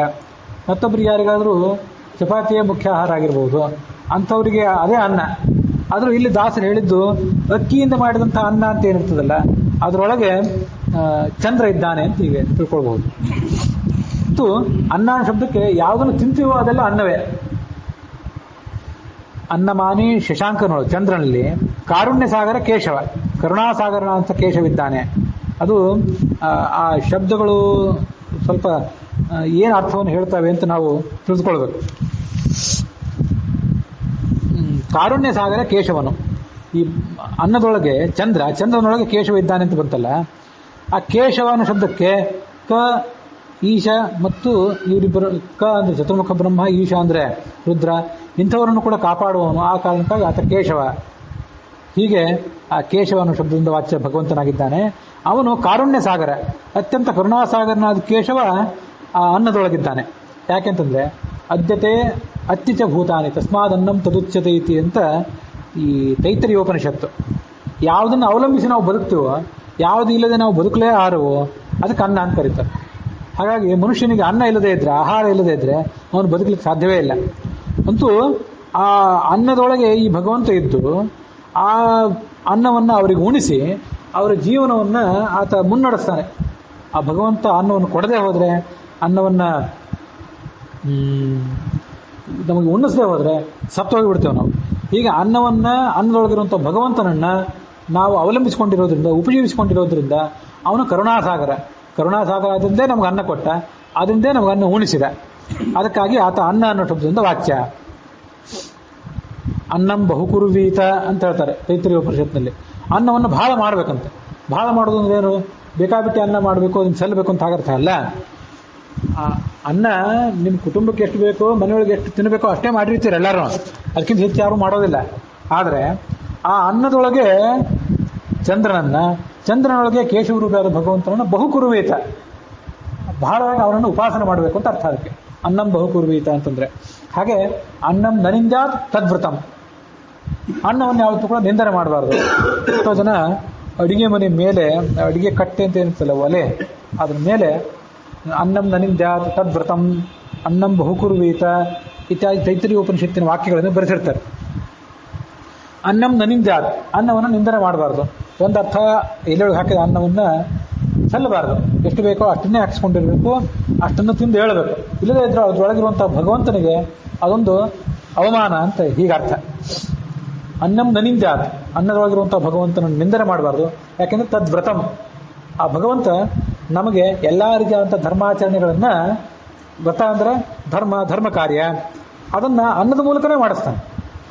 ಮತ್ತೊಬ್ಬರಿಗೆ ಯಾರಿಗಾದರೂ ಚಪಾತಿಯೇ ಮುಖ್ಯ ಆಹಾರ ಆಗಿರ್ಬೋದು, ಅಂಥವರಿಗೆ ಅದೇ ಅನ್ನ. ಆದರೂ ಇಲ್ಲಿ ದಾಸರು ಹೇಳಿದ್ದು ಅಕ್ಕಿಯಿಂದ ಮಾಡಿದಂಥ ಅನ್ನ ಅಂತ ಏನಿರ್ತದಲ್ಲ, ಅದರೊಳಗೆ ಚಂದ್ರ ಇದ್ದಾನೆ ಅಂತ ಹೀಗೆ ತಿಳ್ಕೊಳ್ಬಹುದು. ಮತ್ತು ಅನ್ನ ಶಬ್ದಕ್ಕೆ ಯಾವುದನ್ನು ತಿಂತೀವೋ ಅದೆಲ್ಲ ಅನ್ನವೇ. ಅನ್ನಮಾನಿ ಶಶಾಂಕನೋಳು, ಚಂದ್ರನಲ್ಲಿ ಕಾರುಣ್ಯ ಸಾಗರ ಕೇಶವ, ಕರುಣಾಸಾಗರ ಅಂತ ಕೇಶವಿದ್ದಾನೆ. ಅದು ಆ ಶಬ್ದಗಳು ಸ್ವಲ್ಪ ಏನು ಅರ್ಥವನ್ನು ಹೇಳ್ತವೆ ಅಂತ ನಾವು ತಿಳಿದುಕೊಳ್ಬೇಕು. ಕಾರುಣ್ಯ ಸಾಗರ ಕೇಶವನು, ಈ ಅನ್ನದೊಳಗೆ ಚಂದ್ರ, ಚಂದ್ರನೊಳಗೆ ಕೇಶವ ಇದ್ದಾನೆ ಅಂತ ಬಂತಲ್ಲ, ಆ ಕೇಶವ ಅನ್ನೋ ಶಬ್ದಕ್ಕೆ ಕ, ಈಶ ಮತ್ತು ಇವರಿಬ್ಬರು, ಕ ಅಂದ್ರೆ ಚತುರ್ಮುಖ ಬ್ರಹ್ಮ, ಈಶ ಅಂದ್ರೆ ರುದ್ರ, ಇಂಥವರನ್ನು ಕೂಡ ಕಾಪಾಡುವವನು. ಆ ಕಾರಣಕ್ಕಾಗಿ ಆತ ಕೇಶವ. ಹೀಗೆ ಆ ಕೇಶವ ಅನ್ನೋ ಶಬ್ದದಿಂದ ವಾಚ್ಯ ಭಗವಂತನಾಗಿದ್ದಾನೆ. ಅವನು ಕಾರುಣ್ಯ ಸಾಗರ, ಅತ್ಯಂತ ಕರುಣಾಸಾಗರನಾದ ಕೇಶವ ಆ ಅನ್ನದೊಳಗಿದ್ದಾನೆ. ಯಾಕೆಂತಂದ್ರೆ ಅದ್ಯತೆ ಅತ್ಯಚ ಭೂತಾನಿ ತಸ್ಮಾದನ್ನಂ ತದುಚ್ಯತೆ ಇತಿ ಅಂತ ಈ ತೈತ್ತರೀಯೋಪನಿಷತ್ತು. ಯಾವುದನ್ನು ಅವಲಂಬಿಸಿ ನಾವು ಬದುಕ್ತೀವೋ, ಯಾವುದು ಇಲ್ಲದೆ ನಾವು ಬದುಕಲೇ ಆರುವೋ ಅದಕ್ಕೆ ಅನ್ನ ಅಂತ ಕರೀತಾರೆ. ಹಾಗಾಗಿ ಮನುಷ್ಯನಿಗೆ ಅನ್ನ ಇಲ್ಲದೆ ಇದ್ರೆ, ಆಹಾರ ಇಲ್ಲದೆ ಇದ್ರೆ ಅವನು ಬದುಕಲಿಕ್ಕೆ ಸಾಧ್ಯವೇ ಇಲ್ಲ. ಅಂತೂ ಆ ಅನ್ನದೊಳಗೆ ಈ ಭಗವಂತ ಇದ್ದು ಆ ಅನ್ನವನ್ನು ಅವರಿಗೆ ಉಣಿಸಿ ಅವರ ಜೀವನವನ್ನು ಆತ ಮುನ್ನಡೆಸ್ತಾನೆ. ಆ ಭಗವಂತ ಅನ್ನವನ್ನು ಕೊಡದೆ ಹೋದರೆ, ಅನ್ನವನ್ನು ನಮಗೆ ಉಣಿಸದೆ ಹೋದರೆ ಸತ್ತೋಗಿಬಿಡ್ತೇವೆ ನಾವು. ಹೀಗೆ ಅನ್ನದೊಳಗಿರುವಂಥ ಭಗವಂತನನ್ನು ನಾವು ಅವಲಂಬಿಸಿಕೊಂಡಿರೋದ್ರಿಂದ, ಉಪಜೀವಿಸಿಕೊಂಡಿರೋದ್ರಿಂದ ಅವನು ಕರುಣಾಸಾಗರ. ಕರುಣಾಸಾಗರ ಅದರಿಂದೇ ನಮ್ಗೆ ಅನ್ನ ಕೊಟ್ಟ, ಅದರಿಂದೇ ನಮ್ಗೆ ಅನ್ನ ಉಣಿಸಿದ. ಅದಕ್ಕಾಗಿ ಆತ ಅನ್ನ ಅನ್ನೋ ಶಬ್ದದಿಂದ ವಾಚ್ಯ. ಅನ್ನಂ ಬಹುಕುರುವೀತ ಅಂತ ಹೇಳ್ತಾರೆ ತೈತ್ರೀಯ ಉಪನಿಷತ್ನಲ್ಲಿ. ಅನ್ನವನ್ನು ಬಹಳ ಮಾಡಬೇಕಂತೆ. ಬಹಳ ಮಾಡೋದು ಅಂದ್ರೆ ಏನು? ಬೇಕಾಬಿಟ್ಟಿ ಅನ್ನ ಮಾಡಬೇಕು, ಅದನ್ನು ಸಲ್ಲಬೇಕು ಅಂತ ಆಗರ್ಥ ಅಲ್ಲ. ಅನ್ನ ನಿಮ್ಮ ಕುಟುಂಬಕ್ಕೆ ಎಷ್ಟು ಬೇಕೋ, ಮನೆಯೊಳಗೆ ಎಷ್ಟು ತಿನ್ನಬೇಕೋ ಅಷ್ಟೇ ಮಾಡಿರ್ತೀರ ಎಲ್ಲರೂ, ಅದಕ್ಕಿಂತ ಹೆಚ್ಚು ಯಾರು ಮಾಡೋದಿಲ್ಲ. ಆದರೆ ಆ ಅನ್ನದೊಳಗೆ ಚಂದ್ರನೊಳಗೆ ಕೇಶವರೂಪಿಯಾದ ಭಗವಂತನನ್ನು ಬಹುಕುರುವೀತ, ಬಹಳವಾಗಿ ಅವನನ್ನು ಉಪಾಸನೆ ಮಾಡಬೇಕು ಅಂತ ಅರ್ಥ ಅದಕ್ಕೆ ಅನ್ನಂ ಬಹುಕುರುವೀತ ಅಂತಂದ್ರೆ. ಹಾಗೆ ಅನ್ನಂ ನನಿಂದ್ಯಾತ್ ತದ್ವೃತಂ, ಅನ್ನವನ್ನು ಯಾವತ್ತೂ ಕೂಡ ನಿಂದನೆ ಮಾಡಬಾರ್ದು. ಎಷ್ಟೋ ಜನ ಅಡಿಗೆ ಮನೆ ಮೇಲೆ, ಅಡಿಗೆ ಕಟ್ಟೆ ಅಂತ ಏನಿರ್ತಲ್ಲ ಒಲೆ, ಅದ್ರ ಮೇಲೆ ಅನ್ನಂ ನನಿಂದ್ಯಾತ್ ತದ್ವೃತಂ, ಅನ್ನಂ ಬಹುಕುರುವೀತ ಇತ್ಯಾದಿ ತೈತ್ರೀಯ ಉಪನಿಷತ್ತಿನ ವಾಕ್ಯಗಳನ್ನು ಬರೆಸಿರ್ತಾರೆ. ಅನ್ನಂ ನನಿಂದ್ಯಾತ್, ಅನ್ನವನ್ನು ನಿಂದನೆ ಮಾಡಬಾರ್ದು. ಒಂದರ್ಥ ಎಲೆಯೊಳಗೆ ಹಾಕಿದ ಅನ್ನವನ್ನು ಸಲ್ಲಬಾರ್ದು, ಎಷ್ಟು ಬೇಕೋ ಅಷ್ಟನ್ನೇ ಹಾಕಿಸ್ಕೊಂಡಿರ್ಬೇಕು, ಅಷ್ಟನ್ನು ತಿಂದು ಹೇಳಬೇಕು. ಇಲ್ಲದೇ ಇದ್ರೆ ಅದರೊಳಗಿರುವಂಥ ಭಗವಂತನಿಗೆ ಅದೊಂದು ಅವಮಾನ ಅಂತ ಹೀಗರ್ಥ. ಅನ್ನಂ ನನಿಂದ್ಯಾತ್, ಅನ್ನದೊಳಗಿರುವಂಥ ಭಗವಂತನನ್ನು ನಿಂದನೆ ಮಾಡಬಾರ್ದು. ಯಾಕೆಂದ್ರೆ ತದ್ವ್ರತಂ, ಆ ಭಗವಂತ ನಮಗೆ ಎಲ್ಲ ರೀತಿಯಾದಂಥ ಧರ್ಮಾಚರಣೆಗಳನ್ನು, ವ್ರತ ಅಂದರೆ ಧರ್ಮ ಕಾರ್ಯ, ಅದನ್ನು ಅನ್ನದ ಮೂಲಕನೇ ಮಾಡಿಸ್ತಾನೆ.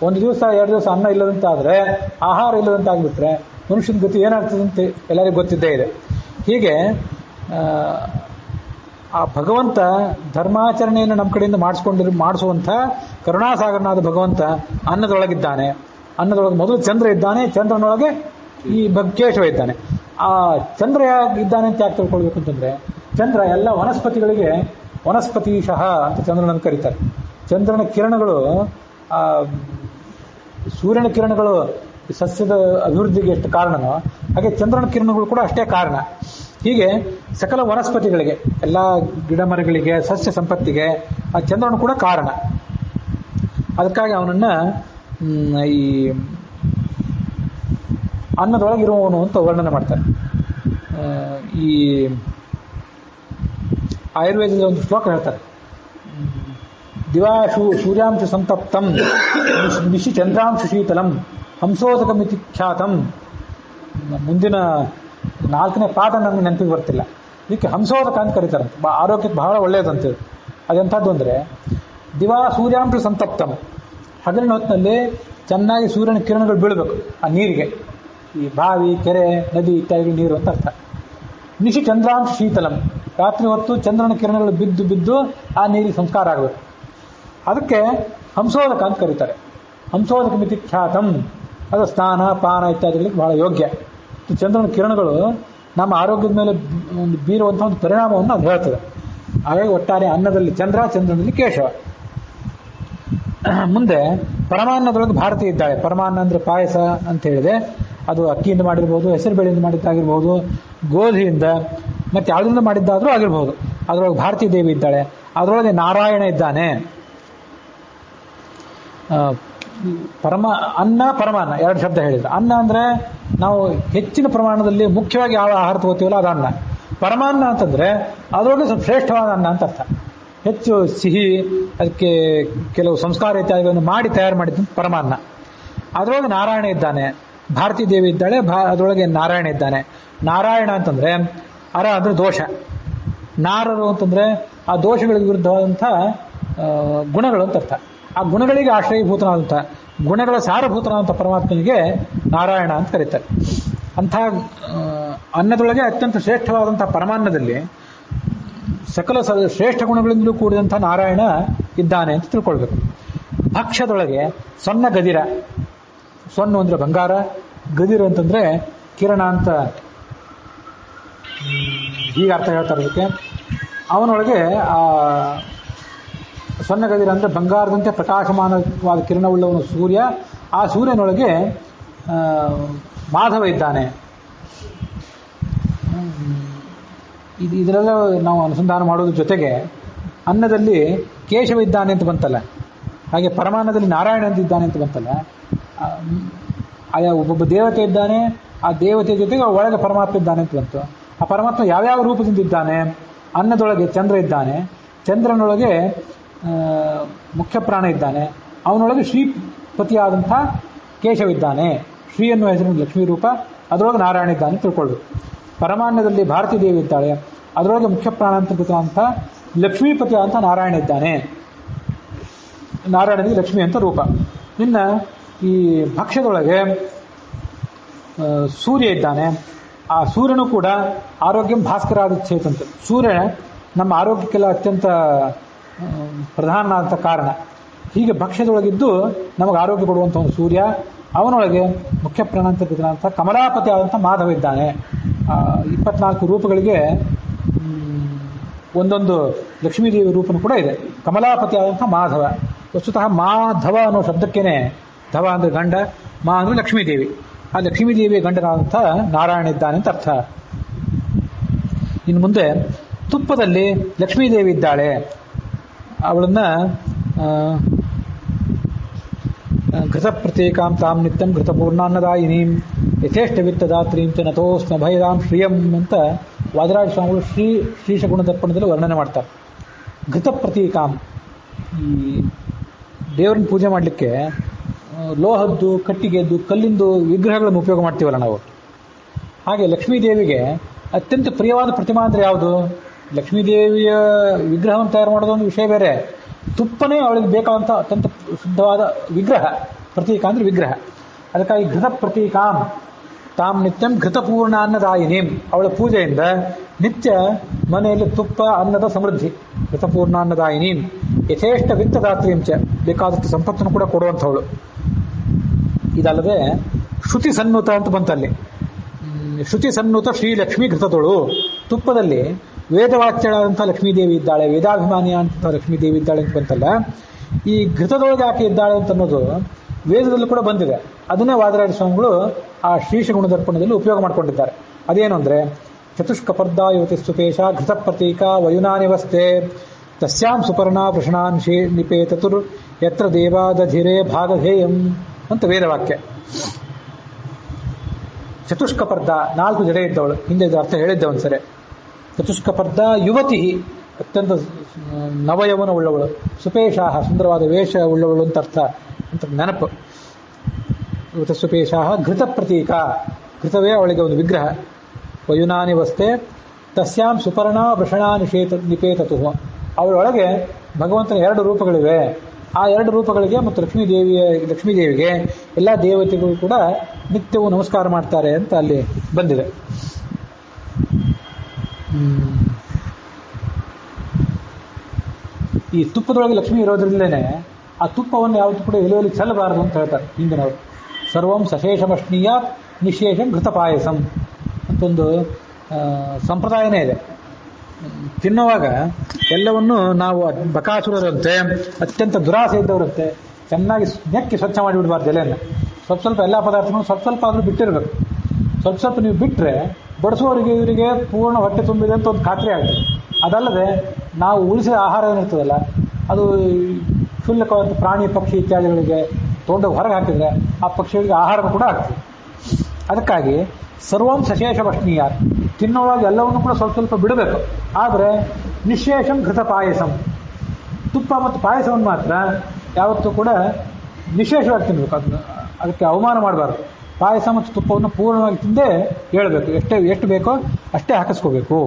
ಒಂದು ದಿವಸ 2 ದಿವಸ ಅನ್ನ ಇಲ್ಲದಂತಾದರೆ, ಆಹಾರ ಇಲ್ಲದಂತಾಗಿಬಿಟ್ರೆ ಮನುಷ್ಯನ ಗತಿ ಏನಾಗ್ತದಂತೆ ಎಲ್ಲರಿಗೂ ಗೊತ್ತಿದ್ದೇ ಇದೆ. ಹೀಗೆ ಆ ಭಗವಂತ ಧರ್ಮಾಚರಣೆಯನ್ನು ನಮ್ಮ ಕಡೆಯಿಂದ ಮಾಡಿಸುವಂಥ ಕರುಣಾಸಾಗರನಾದ ಭಗವಂತ ಅನ್ನದೊಳಗಿದ್ದಾನೆ. ಅನ್ನದೊಳಗೆ ಮೊದಲು ಚಂದ್ರ ಇದ್ದಾನೆ, ಚಂದ್ರನೊಳಗೆ ಈ ಕೇಶವ ಇದ್ದಾನೆ. ಆ ಚಂದ್ರ ಇದ್ದಾನೆ ಅಂತ ಯಾಕೆ ತಿಳ್ಕೊಳ್ಬೇಕು ಅಂತಂದ್ರೆ, ಚಂದ್ರ ಎಲ್ಲ ವನಸ್ಪತಿಗಳಿಗೆ ವನಸ್ಪತಿಶಃ ಅಂತ ಚಂದ್ರನನ್ನು ಕರೀತಾರೆ. ಚಂದ್ರನ ಕಿರಣಗಳು, ಸೂರ್ಯನ ಕಿರಣಗಳು ಸಸ್ಯದ ಅಭಿವೃದ್ಧಿಗೆ ಎಷ್ಟು ಕಾರಣನೋ ಹಾಗೆ ಚಂದ್ರನ ಕಿರಣಗಳು ಕೂಡ ಅಷ್ಟೇ ಕಾರಣ. ಹೀಗೆ ಸಕಲ ವನಸ್ಪತಿಗಳಿಗೆ, ಎಲ್ಲ ಗಿಡ ಮರಗಳಿಗೆ, ಸಸ್ಯ ಸಂಪತ್ತಿಗೆ ಆ ಚಂದ್ರನು ಕೂಡ ಕಾರಣ. ಅದಕ್ಕಾಗಿ ಅವನನ್ನ ಈ ಅನ್ನದೊಳಗಿರುವವನು ಅಂತ ವರ್ಣನೆ ಮಾಡ್ತಾರೆ. ಈ ಆಯುರ್ವೇದದ ಒಂದು ಶ್ಲೋಕ ಹೇಳ್ತಾರೆ, ದಿವಾಶು ಸೂರ್ಯಾಂಶ ಸಂತಪ್ತಂ ನಿಶಿ ಚಂದ್ರಾಂಶ ಶೀತಲಂ ಹಂಸೋದಕಮಿತಿ ಖ್ಯಾತಂ. ಮುಂದಿನ 4ನೇ ಪಾಠ ನನಗೆ ನೆನಪಿಗೆ ಬರ್ತಿಲ್ಲ. ಇದಕ್ಕೆ ಹಂಸೋದಕ ಅಂತ ಕರೀತಾರಂತೆ. ಆರೋಗ್ಯಕ್ಕೆ ಬಹಳ ಒಳ್ಳೆಯದಂತೇಳಿ. ಅದೆಂಥದ್ದು ಅಂದರೆ, ದಿವಾ ಸೂರ್ಯಾಂಶ ಸಂತಪ್ತಂ, ಹಗಲಿನ ಹೊತ್ತಿನಲ್ಲಿ ಚೆನ್ನಾಗಿ ಸೂರ್ಯನ ಕಿರಣಗಳು ಬೀಳಬೇಕು ಆ ನೀರಿಗೆ, ಈ ಬಾವಿ, ಕೆರೆ, ನದಿ ಇತ್ಯಾದಿ ನೀರು ಅಂತ ಅರ್ಥ. ನಿಶಿ ಚಂದ್ರಾಂಶ ಶೀತಲಂ, ರಾತ್ರಿ ಹೊತ್ತು ಚಂದ್ರನ ಕಿರಣಗಳು ಬಿದ್ದು ಬಿದ್ದು ಆ ನೀರಿಗೆ ಸಂಸ್ಕಾರ ಆಗಬೇಕು. ಅದಕ್ಕೆ ಹಂಸೋದಕ ಅಂತ ಕರೀತಾರೆ. ಹಂಸೋದಕ ಮಿತಿ ಖ್ಯಾತಂ, ಅದು ಸ್ನಾನ ಪಾನ ಇತ್ಯಾದಿಗಳಿಗೆ ಬಹಳ ಯೋಗ್ಯ. ಚಂದ್ರನ ಕಿರಣಗಳು ನಮ್ಮ ಆರೋಗ್ಯದ ಮೇಲೆ ಬೀರುವಂತಹ ಒಂದು ಪರಿಣಾಮವನ್ನು ಅದು ಹೇಳ್ತದೆ. ಹಾಗಾಗಿ ಒಟ್ಟಾರೆ ಅನ್ನದಲ್ಲಿ ಚಂದ್ರ, ಚಂದ್ರನಲ್ಲಿ ಕೇಶವ. ಮುಂದೆ ಪರಮಾನ್ನದೊಳಗೆ ಭಾರತಿ ಇದ್ದಾಳೆ. ಪರಮಾನ್ನ ಅಂದರೆ ಪಾಯಸ ಅಂತ ಹೇಳಿದೆ. ಅದು ಅಕ್ಕಿಯಿಂದ ಮಾಡಿರ್ಬೋದು, ಹೆಸರು ಬೇಳೆಯಿಂದ ಮಾಡಿದ್ದಾಗಿರ್ಬೋದು, ಗೋಧಿಯಿಂದ, ಮತ್ತೆ ಯಾವುದರಿಂದ ಮಾಡಿದ್ದಾದರೂ ಆಗಿರ್ಬೋದು. ಅದರೊಳಗೆ ಭಾರತೀ ದೇವಿ ಇದ್ದಾಳೆ. ಅದರೊಳಗೆ ನಾರಾಯಣ ಇದ್ದಾನೆ. ಅನ್ನ ಪರಮಾನ್ನ ಎರಡು ಶಬ್ದ ಹೇಳಿದ್ರು. ಅನ್ನ ಅಂದರೆ ನಾವು ಹೆಚ್ಚಿನ ಪ್ರಮಾಣದಲ್ಲಿ ಮುಖ್ಯವಾಗಿ ಯಾವ ಆಹಾರ ತಗೋತೀವಲ್ಲ ಅದು ಅನ್ನ. ಪರಮಾನ್ನ ಅಂತಂದ್ರೆ ಅದರೊಳಗೆ ಸ್ವಲ್ಪ ಶ್ರೇಷ್ಠವಾದ ಅನ್ನ ಅಂತ ಅರ್ಥ. ಹೆಚ್ಚು ಸಿಹಿ, ಅದಕ್ಕೆ ಕೆಲವು ಸಂಸ್ಕಾರ ಇತ್ಯಾದಿಗಳನ್ನು ಮಾಡಿ ತಯಾರು ಮಾಡಿದ್ದು ಪರಮಾನ್ನ. ಅದರೊಳಗೆ ನಾರಾಯಣ ಇದ್ದಾನೆ, ಭಾರತೀ ದೇವಿ ಇದ್ದಾಳೆ, ಅದರೊಳಗೆ ನಾರಾಯಣ ಇದ್ದಾನೆ. ನಾರಾಯಣ ಅಂತಂದ್ರೆ ಅರ ಅಂದ್ರೆ ದೋಷ, ನಾರರು ಅಂತಂದ್ರೆ ಆ ದೋಷಗಳಿಗೆ ವಿರುದ್ಧವಾದಂಥ ಗುಣಗಳು ಅಂತ ಅರ್ಥ. ಆ ಗುಣಗಳಿಗೆ ಆಶ್ರಯಭೂತನಾದಂಥ, ಗುಣಗಳ ಸಾರಭೂತನಾದಂಥ ಪರಮಾತ್ಮನಿಗೆ ನಾರಾಯಣ ಅಂತ ಕರೀತಾರೆ. ಅಂಥ ಅನ್ನದೊಳಗೆ ಅತ್ಯಂತ ಶ್ರೇಷ್ಠವಾದಂಥ ಪರಮಾನ್ನದಲ್ಲಿ ಸಕಲ ಶ್ರೇಷ್ಠ ಗುಣಗಳಿಂದಲೂ ಕೂಡಿದಂಥ ನಾರಾಯಣ ಇದ್ದಾನೆ ಅಂತ ತಿಳ್ಕೊಳ್ಬೇಕು. ಭಕ್ಷ್ಯದೊಳಗೆ ಸೊನ್ನ ಗದಿರ, ಸೊನ್ನು ಅಂದರೆ ಬಂಗಾರ, ಗದಿರ ಅಂತಂದ್ರೆ ಕಿರಣ ಅಂತ ಹೀಗೆ ಅರ್ಥ ಹೇಳ್ತಾರೆ ಅದಕ್ಕೆ. ಅವನೊಳಗೆ ಆ ಸೊನ್ನ ಗದಿರ ಅಂದರೆ ಬಂಗಾರದಂತೆ ಪ್ರಕಾಶಮಾನವಾದ ಕಿರಣವುಳ್ಳವನು ಸೂರ್ಯ. ಆ ಸೂರ್ಯನೊಳಗೆ ಮಾಧವ ಇದ್ದಾನೆ. ಇದರೆಲ್ಲ ನಾವು ಅನುಸಂಧಾನ ಮಾಡೋದ್ರ ಜೊತೆಗೆ ಅನ್ನದಲ್ಲಿ ಕೇಶವ ಇದ್ದಾನೆ ಅಂತ ಬಂತಲ್ಲ, ಹಾಗೆ ಪರಮಾನ್ನದಲ್ಲಿ ನಾರಾಯಣ ಅಂತ ಇದ್ದಾನೆ ಅಂತ ಬಂತಲ್ಲ, ಆಯಾ ಒಬ್ಬೊಬ್ಬ ದೇವತೆ ಇದ್ದಾನೆ, ಆ ದೇವತೆಯ ಜೊತೆಗೆ ಒಳಗೆ ಪರಮಾತ್ಮ ಇದ್ದಾನೆ ಅಂತ ಬಂತು. ಆ ಪರಮಾತ್ಮ ಯಾವ್ಯಾವ ರೂಪದಿಂದ ಇದ್ದಾನೆ? ಅನ್ನದೊಳಗೆ ಚಂದ್ರ ಇದ್ದಾನೆ, ಚಂದ್ರನೊಳಗೆ ಮುಖ್ಯ ಪ್ರಾಣ ಇದ್ದಾನೆ, ಅವನೊಳಗೆ ಶ್ರೀಪತಿಯಾದಂಥ ಕೇಶವ ಇದ್ದಾನೆ. ಶ್ರೀ ಎನ್ನುವ ಹೆಸರಿನ ಲಕ್ಷ್ಮೀ ರೂಪ, ಅದರೊಳಗೆ ನಾರಾಯಣ ಇದ್ದಾನೆ ತಿಳ್ಕೊಳ್ಬೇಕು. ಪರಮಾನ್ನದಲ್ಲಿ ಭಾರತೀ ದೇವಿ ಇದ್ದಾಳೆ, ಅದರೊಳಗೆ ಮುಖ್ಯ ಪ್ರಾಣಾಂತರ್ಗತ ಲಕ್ಷ್ಮೀಪತಿ ಅಂತ ನಾರಾಯಣ ಇದ್ದಾನೆ. ನಾರಾಯಣನಿಗೆ ಲಕ್ಷ್ಮಿ ಅಂತ ರೂಪ. ಇನ್ನು ಈ ಭಕ್ಷ್ಯದೊಳಗೆ ಸೂರ್ಯ ಇದ್ದಾನೆ. ಆ ಸೂರ್ಯನು ಕೂಡ ಆರೋಗ್ಯ ಭಾಸ್ಕರಾದಿಚ್ಛೇತಂತೆ. ಸೂರ್ಯ ನಮ್ಮ ಆರೋಗ್ಯಕ್ಕೆಲ್ಲ ಅತ್ಯಂತ ಪ್ರಧಾನವಾದಂಥ ಕಾರಣ. ಹೀಗೆ ಭಕ್ಷ್ಯದೊಳಗಿದ್ದು ನಮಗೆ ಆರೋಗ್ಯ ಕೊಡುವಂಥ ಒಂದು ಸೂರ್ಯ, ಅವನೊಳಗೆ ಮುಖ್ಯ ಪ್ರಾಣಾಂತರ್ಗತ ಕಮಲಾಪತಿ ಆದಂಥ ಮಾಧವ ಇದ್ದಾನೆ. 24 ರೂಪಗಳಿಗೆ ಒಂದೊಂದು ಲಕ್ಷ್ಮೀದೇವಿ ರೂಪನೂ ಕೂಡ ಇದೆ. ಕಮಲಾಪತಿ ಆದಂಥ ಮಾಧವ. ವಸ್ತುತಃ ಮಾಧವ ಅನ್ನೋ ಶಬ್ದಕ್ಕೇನೆ, ಧವ ಅಂದರೆ ಗಂಡ, ಮಾ ಅಂದರೆ ಲಕ್ಷ್ಮೀದೇವಿ. ಆ ಲಕ್ಷ್ಮೀದೇವಿಯ ಗಂಡನಾದಂಥ ನಾರಾಯಣ ಇದ್ದಾನೆ ಅಂತ ಅರ್ಥ. ಇನ್ನು ಮುಂದೆ ತುಪ್ಪದಲ್ಲಿ ಲಕ್ಷ್ಮೀದೇವಿ ಇದ್ದಾಳೆ. ಅವಳನ್ನ ಘೃತ ಪ್ರತ್ಯೇಕಾಂ ತಾಂ ನಿತ್ಯಂ ಘೃತ ಪೂರ್ಣಾನ್ನದಾಯಿನೀಂ ಯಥೇಷ್ಟ ವಿತ್ತದಾತ್ರೀಂ ಚ ನತೋಸ್ಮ ಭಯದಾಂ ಶ್ರಿಯಂ ಅಂತ ವಾದರಾಜ ಸ್ವಾಮಿಗಳು ಶ್ರೀಶ ಗುಣದರ್ಪಣದಲ್ಲಿ ವರ್ಣನೆ ಮಾಡ್ತಾರೆ. ಘೃತ ಪ್ರತೀಕಾಂ, ಈ ದೇವರನ್ನ ಪೂಜೆ ಮಾಡಲಿಕ್ಕೆ ಲೋಹದ್ದು, ಕಟ್ಟಿಗೆದ್ದು, ಕಲ್ಲಿಂದು ವಿಗ್ರಹಗಳನ್ನು ಉಪಯೋಗ ಮಾಡ್ತೀವಲ್ಲ ನಾವು. ಹಾಗೆ ಲಕ್ಷ್ಮೀದೇವಿಗೆ ಅತ್ಯಂತ ಪ್ರಿಯವಾದ ಪ್ರತಿಮಾ ಅಂದರೆ ಯಾವುದು? ಲಕ್ಷ್ಮೀದೇವಿಯ ವಿಗ್ರಹವನ್ನು ತಯಾರು ಮಾಡೋದೊಂದು ವಿಷಯ ಬೇರೆ, ತುಪ್ಪನೇ ಅವಳಿಗೆ ಬೇಕಾದಂಥ ಅತ್ಯಂತ ಶುದ್ಧವಾದ ವಿಗ್ರಹ. ಪ್ರತೀಕ ಅಂದರೆ ವಿಗ್ರಹ. ಅದಕ್ಕಾಗಿ ಘೃತ ಪ್ರತೀಕಾಂ ತಾಂ ನಿತ್ಯಂ ಘೃತಪೂರ್ಣ ಅನ್ನದಾಯಿನೀಂ, ಅವಳ ಪೂಜೆಯಿಂದ ನಿತ್ಯ ಮನೆಯಲ್ಲಿ ತುಪ್ಪ ಅನ್ನದ ಸಮೃದ್ಧಿ, ಋತಪೂರ್ಣ ಅನ್ನದಾಯಿನಿ, ಯಥೇಷ್ಟ ವಿತ್ತದಾತ್ರಿಯಂಚ, ಬೇಕಾದಷ್ಟು ಸಂಪತ್ತನ್ನು ಕೂಡ ಕೊಡುವಂಥವಳು. ಇದಲ್ಲದೆ ಶ್ರುತಿ ಸನ್ನುತ ಅಂತ ಬಂತಲ್ಲಿ. ಶ್ರುತಿ ಸನ್ನುತ ಶ್ರೀಲಕ್ಷ್ಮಿ ಘೃತದೊಳು, ತುಪ್ಪದಲ್ಲಿ ವೇದವಾಚ್ಯಳಾದಂಥ ಲಕ್ಷ್ಮೀದೇವಿ ಇದ್ದಾಳೆ, ವೇದಾಭಿಮಾನಿಯ ಅಂತ ಲಕ್ಷ್ಮೀದೇವಿ ಇದ್ದಾಳೆ ಅಂತ ಬಂತಲ್ಲ. ಈ ಘೃತದೊಳಗೆ ಯಾಕೆ ಇದ್ದಾಳೆ ಅಂತ ಅನ್ನೋದು ವೇದದಲ್ಲೂ ಕೂಡ ಬಂದಿದೆ. ಅದನ್ನೇ ವಾದರಾಜ ಸ್ವಾಮಿಗಳು ಆ ಶ್ರೀಶ ಗುಣದರ್ಪಣದಲ್ಲಿ ಉಪಯೋಗ ಮಾಡಿಕೊಂಡಿದ್ದಾರೆ. ಅದೇನು ಅಂದರೆ, ಚತುಷ್ಕಪರ್ದಾ ಯುವತಿ ಸುಪೇಶ ಘೃತ ಪ್ರತೀಕ ವಯುನಾನಿವಸ್ತೆ ತಸ್ಯಾಂ ಸುಪರ್ಣಾ ವೃಷಣಾನ್ ನಿಪೇತತುರ್ ಯತ್ರ ದೇವಾದಧಿರೇ ಭಾಗಧೇಯಂ ಅಂತ ವೇದವಾಕ್ಯ. ಚತುಷ್ಕಪರ್ದ, 4 ಜಡೆ ಇದ್ದವಳು, ಹಿಂದೆ ಇದು ಅರ್ಥ ಹೇಳಿದ್ದೆ ಒಂದ್ಸರಿ. ಚತುಷ್ಕಪರ್ದ ಯುವತಿ, ಅತ್ಯಂತ ನವಯವನ ಉಳ್ಳವಳು, ಸುಪೇಶಾಹ, ಸುಂದರವಾದ ವೇಷ ಉಳ್ಳವಳು ಅಂತ ಅರ್ಥ ಅಂತ ನೆನಪು. ಯುವತ ಸುಪೇಶಾಹ ಘೃತ ಪ್ರತೀಕ, ಘೃತವೇ ಅವಳಿಗೆ ಒಂದು ವಿಗ್ರಹ. ವಯುನಾನಿ ವಸ್ತೆ ತಸ್ಯಾಂ ಸುಪರ್ಣ ವೃಷಣಾ ನಿಪೇತತು, ಅವಳೊಳಗೆ ಭಗವಂತನ 2 ರೂಪಗಳಿವೆ. ಆ 2 ರೂಪಗಳಿಗೆ ಮತ್ತು ಲಕ್ಷ್ಮೀದೇವಿಗೆ ಎಲ್ಲ ದೇವತೆಗಳು ಕೂಡ ನಿತ್ಯವೂ ನಮಸ್ಕಾರ ಮಾಡ್ತಾರೆ ಅಂತ ಅಲ್ಲಿ ಬಂದಿದೆ. ಈ ತುಪ್ಪದೊಳಗೆ ಲಕ್ಷ್ಮಿ ಇರೋದ್ರಿಂದಲೇ ಆ ತುಪ್ಪವನ್ನು ಯಾವತ್ತೂ ಕೂಡ ಎಲೆಯಲ್ಲಿ ಚೆಲ್ಲಬಾರದು ಅಂತ ಹೇಳ್ತಾರೆ ಹಿಂದಿನವರು. ಸರ್ವಂ ಸಶೇಷಮಶ್ನೀಯಾತ್ ನಿಶೇಷಂ ಘೃತ ಪಾಯಸಂ ಅಂತೊಂದು ಸಂಪ್ರದಾಯನೇ ಇದೆ. ತಿನ್ನುವಾಗ ಎಲ್ಲವನ್ನು ನಾವು ಬಕಾಸುರರಂತೆ, ಅತ್ಯಂತ ದುರಾಸೆ ಇದ್ದವರಂತೆ ಚೆನ್ನಾಗಿ ನೆಕ್ಕಿ ಸ್ವಚ್ಛ ಮಾಡಿಬಿಡಬಾರ್ದು ಎಲೆಯನ್ನು. ಸ್ವಲ್ಪ ಎಲ್ಲ ಪದಾರ್ಥಗಳು ಸ್ವಲ್ಪ ಆದರೂ ಬಿಟ್ಟಿರಬೇಕು. ಸ್ವಲ್ಪ ನೀವು ಬಿಟ್ಟರೆ ಬಡಿಸೋರಿಗೆ ಇವರಿಗೆ ಪೂರ್ಣ ಹೊಟ್ಟೆ ತುಂಬಿದೆ ಅಂತ ಒಂದು ಖಾತ್ರಿ ಆಗ್ತದೆ. ಅದಲ್ಲದೆ ನಾವು ಉಳಿಸಿದ ಆಹಾರ ಏನಿರ್ತದಲ್ಲ, ಅದು ಕ್ಷುಲ್ಲಕವಾದ ಪ್ರಾಣಿ ಪಕ್ಷಿ ಇತ್ಯಾದಿಗಳಿಗೆ ತೊಗೊಂಡೋಗಿ ಹೊರಗೆ ಹಾಕಿದರೆ ಆ ಪಕ್ಷಿಗಳಿಗೆ ಆಹಾರ ಕೂಡ ಆಗ್ತದೆ. ಅದಕ್ಕಾಗಿ ಸರ್ವಂ ಸಶೇಷ ಭಕ್ಷಣೀಯ, ತಿನ್ನುವಾಗ ಎಲ್ಲವನ್ನೂ ಕೂಡ ಸ್ವಲ್ಪ ಬಿಡಬೇಕು. ಆದರೆ ನಿಶೇಷಂ ಘೃತ ಪಾಯಸಂ, ತುಪ್ಪ ಮತ್ತು ಪಾಯಸವನ್ನು ಮಾತ್ರ ಯಾವತ್ತೂ ಕೂಡ ವಿಶೇಷವಾಗಿ ತಿನ್ನಬೇಕು. ಅದಕ್ಕೆ ಅವಮಾನ ಮಾಡಬಾರ್ದು. ಪಾಯಸ ಮತ್ತು ತುಪ್ಪವನ್ನು ಪೂರ್ಣವಾಗಿ ತಿಂದೇ ಹೇಳಬೇಕು. ಎಷ್ಟು ಬೇಕೋ ಅಷ್ಟೇ ಹಾಕಿಸ್ಕೋಬೇಕು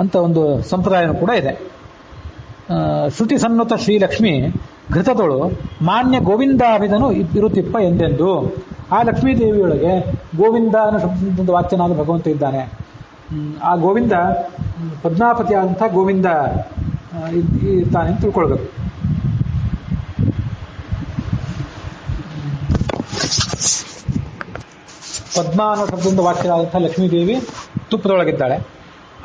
ಅಂತ ಒಂದು ಸಂಪ್ರದಾಯನೂ ಕೂಡ ಇದೆ. ಶ್ರುತಿ ಸನ್ನುತ ಶ್ರೀಲಕ್ಷ್ಮಿ ಘೃತದೊಳು ಮಾನ್ಯ ಗೋವಿಂದಾಭಿದನು ಇರುತ್ತಿಪ್ಪ ಎಂದೆಂದು. ಆ ಲಕ್ಷ್ಮೀದೇವಿಯೊಳಗೆ ಗೋವಿಂದ ಅನ್ನೋ ಶಬ್ದದಿಂದ ವಾಚ್ಯನಾದ ಭಗವಂತ ಇದ್ದಾನೆ. ಆ ಗೋವಿಂದ ಪದ್ಮಾಪತಿ ಆದಂಥ ಗೋವಿಂದ ಇರ್ತಾನೆ ಅಂತ ತಿಳ್ಕೊಳ್ಬೇಕು. ಪದ್ಮ ಅನ್ನೋ ಶಬ್ದದಿಂದ ವಾಚ್ಯನಾದಂಥ ಲಕ್ಷ್ಮೀದೇವಿ ತುಪ್ಪದೊಳಗಿದ್ದಾಳೆ.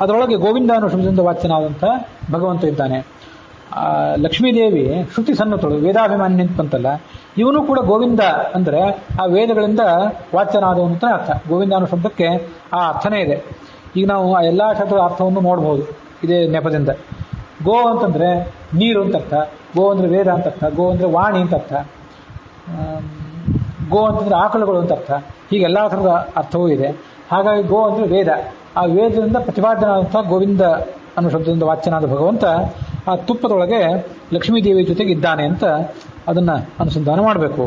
ಅದರೊಳಗೆ ಗೋವಿಂದ ಅನ್ನೋ ಶಬ್ದದಿಂದ ವಾಚ್ಯನಾದಂಥ ಭಗವಂತ ಇದ್ದಾನೆ. ಲಕ್ಷ್ಮೀದೇವಿ ಶ್ರುತಿ ಸನ್ನತಳು, ವೇದಾಭಿಮಾನಿ ಅಂತ ಬಂತಲ್ಲ, ಇವನು ಕೂಡ ಗೋವಿಂದ ಅಂದರೆ ಆ ವೇದಗಳಿಂದ ವಾಚ್ಯನಾದವನು ಅಂತ ಅರ್ಥ. ಗೋವಿಂದ ಅನ್ನೋ ಶಬ್ದಕ್ಕೆ ಆ ಅರ್ಥನೇ ಇದೆ. ಈಗ ನಾವು ಆ ಎಲ್ಲ ಶಬ್ದಗಳ ಅರ್ಥವನ್ನು ನೋಡ್ಬೋದು ಇದೇ ನೆಪದಿಂದ. ಗೋ ಅಂತಂದರೆ ನೀರು ಅಂತ ಅರ್ಥ, ಗೋ ಅಂದರೆ ವೇದ ಅಂತ ಅರ್ಥ, ಗೋ ಅಂದರೆ ವಾಣಿ ಅಂತ ಅರ್ಥ, ಗೋ ಅಂತಂದರೆ ಆಕಳುಗಳು ಅಂತ ಅರ್ಥ. ಹೀಗೆ ಎಲ್ಲ ಥರದ ಅರ್ಥವೂ ಇದೆ. ಹಾಗಾಗಿ ಗೋ ಅಂದರೆ ವೇದ. ಆ ವೇದದಿಂದ ಪ್ರತಿಪಾದ್ಯನಾದಂಥ ಗೋವಿಂದ ಅನ್ನೋ ಶಬ್ದದಿಂದ ವಾಚ್ಯನಾದ ಭಗವಂತ ಆ ತುಪ್ಪದೊಳಗೆ ಲಕ್ಷ್ಮೀದೇವಿ ಜೊತೆಗೆ ಇದ್ದಾನೆ ಅಂತ ಅದನ್ನು ಅನುಸಂಧಾನ ಮಾಡಬೇಕು.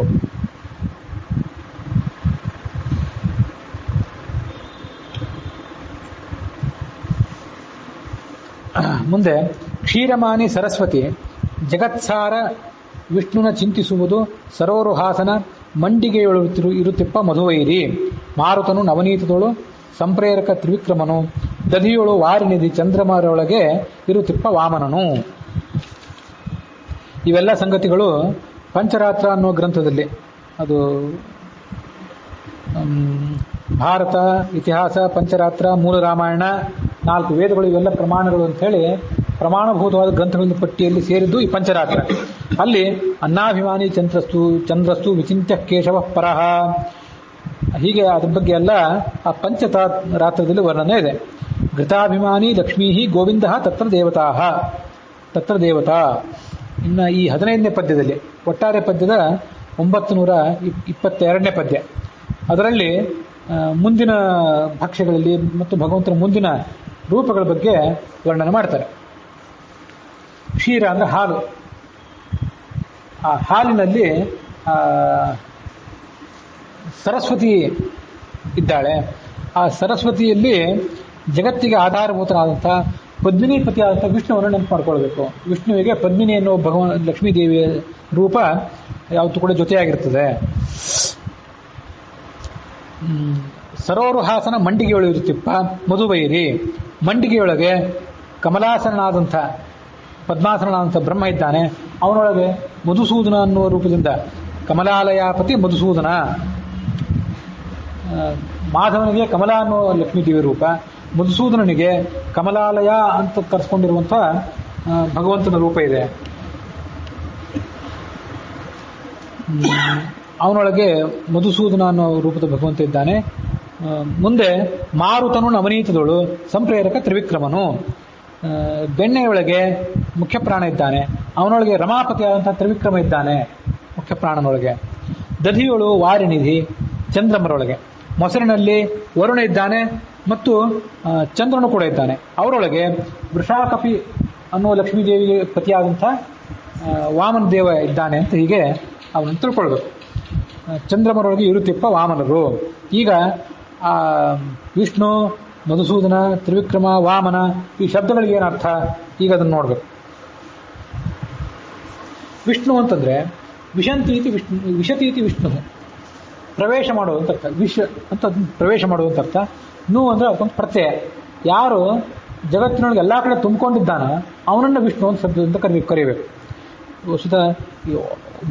ಮುಂದೆ ಕ್ಷೀರಮಾನಿ ಸರಸ್ವತಿ ಜಗತ್ಸಾರ ವಿಷ್ಣುನ ಚಿಂತಿಸುವುದು ಸರೋರುಹಾಸನ ಮಂಡಿಗೆಯೊಳು ಇರುತ್ತಿಪ್ಪ ಮಧುವೈರಿ ಮಾರುತನು ನವನೀತದೊಳು ಸಂಪ್ರೇರಕ ತ್ರಿವಿಕ್ರಮನು ದಧಿಯೊಳು ವಾರಿನಿಧಿ ಚಂದ್ರಮರೊಳಗೆ ಇರುತ್ತಿಪ್ಪ ವಾಮನನು. ಇವೆಲ್ಲ ಸಂಗತಿಗಳು ಪಂಚರಾತ್ರ ಅನ್ನೋ ಗ್ರಂಥದಲ್ಲಿ, ಅದು ಭಾರತ ಇತಿಹಾಸ, ಪಂಚರಾತ್ರ, ಮೂಲ ರಾಮಾಯಣ, 4 ವೇದಗಳು, ಇವೆಲ್ಲ ಪ್ರಮಾಣಗಳು ಅಂಥೇಳಿ ಪ್ರಮಾಣಭೂತವಾದ ಗ್ರಂಥಗಳ ಪಟ್ಟಿಯಲ್ಲಿ ಸೇರಿದ್ದು ಈ ಪಂಚರಾತ್ರ. ಅಲ್ಲಿ ಅನ್ನಾಭಿಮಾನಿ ಚಂದ್ರಸ್ತು ವಿಚಿಂತ್ಯ ಕೇಶವ ಪರಹ, ಹೀಗೆ ಅದ್ರ ಬಗ್ಗೆ ಎಲ್ಲ ಆ ರಾತ್ರದಲ್ಲಿ ವರ್ಣನೆ ಇದೆ. ಘೃತಾಭಿಮಾನಿ ಲಕ್ಷ್ಮೀ ಗೋವಿಂದ ತತ್ರ ದೇವತಾ. ಇನ್ನು ಈ 15ನೇ ಪದ್ಯದಲ್ಲಿ, ಒಟ್ಟಾರೆ ಪದ್ಯದ 922ನೇ ಪದ್ಯ, ಅದರಲ್ಲಿ ಮುಂದಿನ ಭಕ್ಷ್ಯಗಳಲ್ಲಿ ಮತ್ತು ಭಗವಂತನ ಮುಂದಿನ ರೂಪಗಳ ಬಗ್ಗೆ ವರ್ಣನೆ ಮಾಡ್ತಾರೆ. ಕ್ಷೀರ ಅಂದರೆ ಹಾಲು. ಆ ಹಾಲಿನಲ್ಲಿ ಸರಸ್ವತಿ ಇದ್ದಾಳೆ. ಆ ಸರಸ್ವತಿಯಲ್ಲಿ ಜಗತ್ತಿಗೆ ಆಧಾರಭೂತನಾದಂಥ ಪದ್ಮಿನಿಪತಿ ಆದಂಥ ವಿಷ್ಣುವನ್ನು ನೆನಪು ಮಾಡ್ಕೊಳ್ಬೇಕು. ವಿಷ್ಣುವಿಗೆ ಪದ್ಮಿನಿ ಎನ್ನುವ ಲಕ್ಷ್ಮೀದೇವಿಯ ರೂಪ ಯಾವತ್ತೂ ಕೂಡ ಜೊತೆಯಾಗಿರ್ತದೆ. ಸರೋರು ಹಾಸನ ಮಂಡಿಗೆಯೊಳಗೆ ಇರುತ್ತಿಪ್ಪ ಮಧುವೈರಿ. ಮಂಡಿಗೆಯೊಳಗೆ ಕಮಲಾಸನಾದಂಥ ಪದ್ಮಾಸನಾದಂಥ ಬ್ರಹ್ಮ ಇದ್ದಾನೆ. ಅವನೊಳಗೆ ಮಧುಸೂದನ ಅನ್ನುವ ರೂಪದಿಂದ ಕಮಲಾಲಯಾಪತಿ ಮಧುಸೂದನ. ಮಾಧವನಿಗೆ ಕಮಲಾ ಅನ್ನುವ ಲಕ್ಷ್ಮೀದೇವಿ ರೂಪ, ಮಧುಸೂದನನಿಗೆ ಕಮಲಾಲಯ ಅಂತ ಕರೆಸ್ಕೊಂಡಿರುವಂಥ ಭಗವಂತನ ರೂಪ ಇದೆ. ಅವನೊಳಗೆ ಮಧುಸೂದನ ಅನ್ನೋ ರೂಪದ ಭಗವಂತ ಇದ್ದಾನೆ. ಮುಂದೆ ಮಾರುತನು ನವನೀತದಳು ಸಂಪ್ರೇರಕ ತ್ರಿವಿಕ್ರಮನು. ಬೆಣ್ಣೆಯೊಳಗೆ ಮುಖ್ಯ ಪ್ರಾಣ ಇದ್ದಾನೆ. ಅವನೊಳಗೆ ರಮಾಪತಿಯಾದಂತಹ ತ್ರಿವಿಕ್ರಮ ಇದ್ದಾನೆ ಮುಖ್ಯ ಪ್ರಾಣನೊಳಗೆ. ದಧಿಯೊಳು ವಾರಿನಿಧಿ ಚಂದ್ರಮರೊಳಗೆ. ಮೊಸರಿನಲ್ಲಿ ವರುಣ ಇದ್ದಾನೆ ಮತ್ತು ಚಂದ್ರನು ಕೂಡ ಇದ್ದಾನೆ. ಅವರೊಳಗೆ ವೃಷಾಕಪಿ ಅನ್ನುವ ಲಕ್ಷ್ಮೀದೇವಿಗೆ ಪತಿಯಾದಂಥ ವಾಮನ ದೇವ ಇದ್ದಾನೆ ಅಂತ ಹೀಗೆ ಅವನನ್ನು ತಿಳ್ಕೊಳ್ಬೇಕು. ಚಂದ್ರಮರೊಳಗೆ ಇರುತ್ತಿಪ್ಪ ವಾಮನರು. ಈಗ ವಿಷ್ಣು, ಮಧುಸೂದನ, ತ್ರಿವಿಕ್ರಮ, ವಾಮನ ಈ ಶಬ್ದಗಳಿಗೆ ಏನರ್ಥ ಈಗ ಅದನ್ನು ನೋಡ್ಬೇಕು. ವಿಷ್ಣು ಅಂತಂದ್ರೆ ವಿಶಂತೀತಿ ವಿಷ್ಣು, ವಿಶತೀತಿ ವಿಷ್ಣು, ಪ್ರವೇಶ ಮಾಡುವಂತ ಅರ್ಥ. ವಿಷ ಅಂತ ಪ್ರವೇಶ ಮಾಡುವಂತ ಅರ್ಥ. ನು ಅಂದ್ರೆ ಅದಕ್ಕೊಂದು ಪ್ರತ್ಯಯ. ಯಾರು ಜಗತ್ತಿನೊಳಗೆ ಎಲ್ಲಾ ಕಡೆ ತುಂಬಿಕೊಂಡಿದ್ದಾನ ಅವನನ್ನು ವಿಷ್ಣು ಅಂತ ಶಬ್ದದಿಂದ ಕರಿಬೇಕು. ವಸ್ತುತ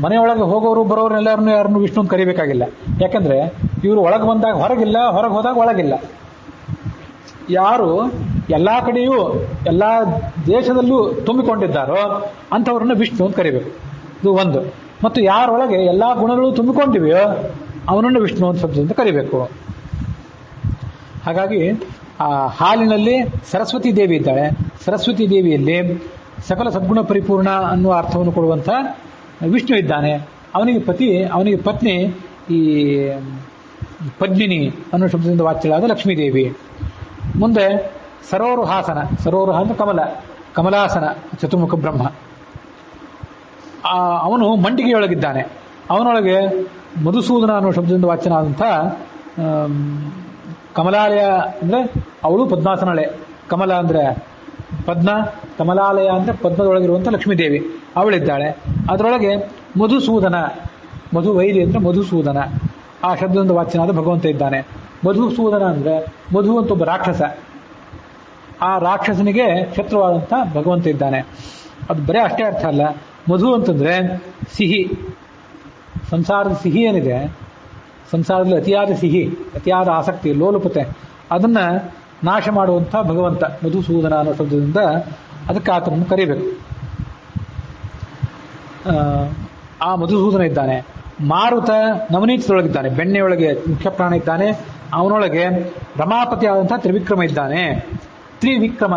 ಮನೆಯೊಳಗೆ ಹೋಗೋರು ಬರೋರು ಎಲ್ಲರನ್ನೂ ಯಾರನ್ನು ವಿಷ್ಣು ಅಂತ ಕರಿಬೇಕಾಗಿಲ್ಲ. ಯಾಕಂದ್ರೆ ಇವರು ಒಳಗೆ ಬಂದಾಗ ಹೊರಗಿಲ್ಲ, ಹೊರಗೆ ಹೋದಾಗ ಒಳಗಿಲ್ಲ. ಯಾರು ಎಲ್ಲಾ ಕಡೆಯೂ ಎಲ್ಲಾ ದೇಶದಲ್ಲೂ ತುಂಬಿಕೊಂಡಿದ್ದಾರೋ ಅಂಥವ್ರನ್ನ ವಿಷ್ಣು ಅಂತ ಕರಿಬೇಕು. ಇದು ಒಂದು. ಮತ್ತು ಯಾರೊಳಗೆ ಎಲ್ಲಾ ಗುಣಗಳು ತುಂಬಿಕೊಂಡಿವೆಯೋ ಅವನನ್ನು ವಿಷ್ಣು ಅಂತ ಶಬ್ದದಿಂದ ಕರಿಬೇಕು. ಹಾಗಾಗಿ ಆ ಹಾಲಿನಲ್ಲಿ ಸರಸ್ವತಿ ದೇವಿ ಇದ್ದಾಳೆ. ಸರಸ್ವತಿ ದೇವಿಯಲ್ಲಿ ಸಕಲ ಸದ್ಗುಣ ಪರಿಪೂರ್ಣ ಅನ್ನುವ ಅರ್ಥವನ್ನು ಕೊಡುವಂಥ ವಿಷ್ಣು ಇದ್ದಾನೆ. ಅವನಿಗೆ ಪತ್ನಿ ಈ ಪದ್ಮಿನಿ ಅನ್ನೋ ಶಬ್ದದಿಂದ ವಾಚ್ಯಳಾದ ಲಕ್ಷ್ಮೀದೇವಿ. ಮುಂದೆ ಸರೋರು ಹಾಸನ. ಸರೋರು ಅಂದ್ರೆ ಕಮಲಾಸನ ಚತುರ್ಮುಖ ಬ್ರಹ್ಮ. ಅವನು ಮಂಡಿಗೆಯೊಳಗಿದ್ದಾನೆ. ಅವನೊಳಗೆ ಮಧುಸೂದನ ಅನ್ನೋ ಶಬ್ದದಿಂದ ವಾಚ್ಯನಾದಂಥ ಕಮಲಾಲಯ ಅಂದ್ರೆ ಅವಳು ಪದ್ಮಾಸನಳೆ. ಕಮಲ ಅಂದ್ರೆ ಪದ್ಮ, ಕಮಲಾಲಯ ಅಂದ್ರೆ ಪದ್ಮದೊಳಗಿರುವಂಥ ಲಕ್ಷ್ಮೀದೇವಿ ಅವಳಿದ್ದಾಳೆ. ಅದರೊಳಗೆ ಮಧುಸೂದನ, ಮಧುವೈರಿ ಅಂದ್ರೆ ಮಧುಸೂದನ ಆ ಶಬ್ದದಿಂದ ವಾಚ್ಯನಾದ ಭಗವಂತ ಇದ್ದಾನೆ. ಮಧುಸೂದನ ಅಂದ್ರೆ ಮಧು ಅಂತ ಒಬ್ಬ ರಾಕ್ಷಸ. ಆ ರಾಕ್ಷಸನಿಗೆ ಶತ್ರುವಾದಂಥ ಭಗವಂತ ಇದ್ದಾನೆ. ಅದು ಬರೀ ಅಷ್ಟೇ ಅರ್ಥ ಅಲ್ಲ. ಮಧು ಅಂತಂದ್ರೆ ಸಿಹಿ. ಸಂಸಾರದ ಸಿಹಿ ಏನಿದೆ, ಸಂಸಾರದಲ್ಲಿ ಅತಿಯಾದ ಸಿಹಿ, ಅತಿಯಾದ ಆಸಕ್ತಿ, ಲೋಲುಪತೆ, ಅದನ್ನ ನಾಶ ಮಾಡುವಂಥ ಭಗವಂತ ಮಧುಸೂದನ ಅನ್ನೋ ಶಬ್ದದಿಂದ ಅದಕ್ಕೆ ಆತನನ್ನು ಕರಿಬೇಕು. ಆ ಮಧುಸೂದನ ಇದ್ದಾನೆ. ಮಾರುತ ನವನೀತದೊಳಗಿದ್ದಾನೆ. ಬೆಣ್ಣೆಯೊಳಗೆ ಮುಖ್ಯ ಪ್ರಾಣ ಇದ್ದಾನೆ. ಅವನೊಳಗೆ ರಮಾಪತಿ ಆದಂತಹ ತ್ರಿವಿಕ್ರಮ ಇದ್ದಾನೆ. ತ್ರಿವಿಕ್ರಮ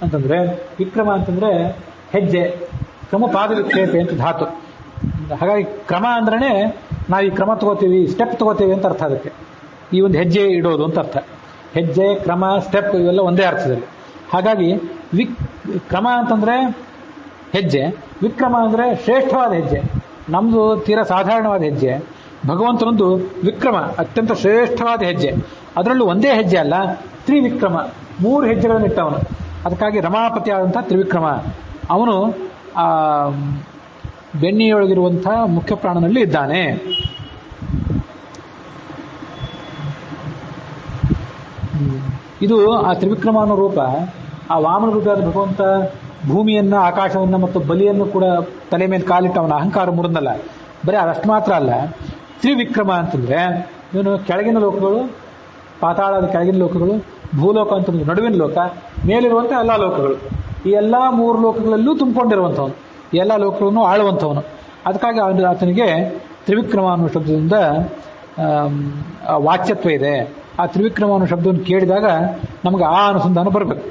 ಅಂತಂದ್ರೆ, ವಿಕ್ರಮ ಅಂತಂದ್ರೆ ಹೆಜ್ಜೆ, ಕ್ರಮ ಪಾದ ವಿಕ್ಷೇಪೆ ಅಂತ ಧಾತು. ಹಾಗಾಗಿ ಕ್ರಮ ಅಂದ್ರೇನೆ ನಾವು ಈ ಕ್ರಮ ತಗೋತೀವಿ, ಸ್ಟೆಪ್ ತಗೋತೀವಿ ಅಂತ ಅರ್ಥ. ಅದಕ್ಕೆ ಈ ಒಂದು ಹೆಜ್ಜೆ ಇಡೋದು ಅಂತ ಅರ್ಥ. ಹೆಜ್ಜೆ, ಕ್ರಮ, ಸ್ಟೆಪ್ ಇವೆಲ್ಲ ಒಂದೇ ಅರ್ಥದಲ್ಲಿ. ಹಾಗಾಗಿ ಕ್ರಮ ಅಂತಂದ್ರೆ ಹೆಜ್ಜೆ, ವಿಕ್ರಮ ಅಂದ್ರೆ ಶ್ರೇಷ್ಠವಾದ ಹೆಜ್ಜೆ. ನಮ್ದು ತೀರಾ ಸಾಧಾರಣವಾದ ಹೆಜ್ಜೆ, ಭಗವಂತನೊಂದು ವಿಕ್ರಮ ಅತ್ಯಂತ ಶ್ರೇಷ್ಠವಾದ ಹೆಜ್ಜೆ. ಅದರಲ್ಲೂ ಒಂದೇ ಹೆಜ್ಜೆ ಅಲ್ಲ, ತ್ರಿವಿಕ್ರಮ, 3 ಹೆಜ್ಜೆಗಳನ್ನಿಟ್ಟವನು. ಅದಕ್ಕಾಗಿ ರಮಾಪತಿ ಆದಂತಹ ತ್ರಿವಿಕ್ರಮ. ಅವನು ಆ ಬೆಣ್ಣೆಯೊಳಗಿರುವಂತಹ ಮುಖ್ಯ ಪ್ರಾಣನಲ್ಲಿ ಇದ್ದಾನೆ. ಇದು ಆ ತ್ರಿವಿಕ್ರಮ ಅನ್ನೋ ರೂಪ. ಆ ವಾಮನ ರೂಪದ ಭಗವಂತ ಭೂಮಿಯನ್ನ, ಆಕಾಶವನ್ನ ಮತ್ತು ಬಲಿಯನ್ನು ಕೂಡ ತಲೆ ಮೇಲೆ ಕಾಲಿಟ್ಟು ಅವನ ಅಹಂಕಾರ ಮುರಿದಲ್ಲ. ಬರೀ ಅದಷ್ಟು ಮಾತ್ರ ಅಲ್ಲ, ತ್ರಿವಿಕ್ರಮ ಅಂತಂದ್ರೆ ಇವನು ಕೆಳಗಿನ ಲೋಕಗಳು, ಪಾತಾಳದ ಕೆಳಗಿನ ಲೋಕಗಳು, ಭೂಲೋಕ ಅಂತಂದ್ರೆ ನಡುವಿನ ಲೋಕ, ಮೇಲಿರುವಂಥ ಎಲ್ಲಾ ಲೋಕಗಳು, ಈ ಎಲ್ಲಾ 3 ಲೋಕಗಳಲ್ಲೂ ತುಂಬಿಕೊಂಡಿರುವಂಥವನು, ಎಲ್ಲ ಲೋಕಗಳನ್ನು ಆಳುವಂಥವನು. ಅದಕ್ಕಾಗಿ ಆತನಿಗೆ ತ್ರಿವಿಕ್ರಮ ಅನ್ನೋ ಶಬ್ದದಿಂದ ವಾಚ್ಯತ್ವ ಇದೆ. ಆ ತ್ರಿವಿಕ್ರಮ ಅನ್ನೋ ಶಬ್ದವನ್ನು ಕೇಳಿದಾಗ ನಮಗೆ ಆ ಅನುಸಂಧಾನ ಬರಬೇಕು.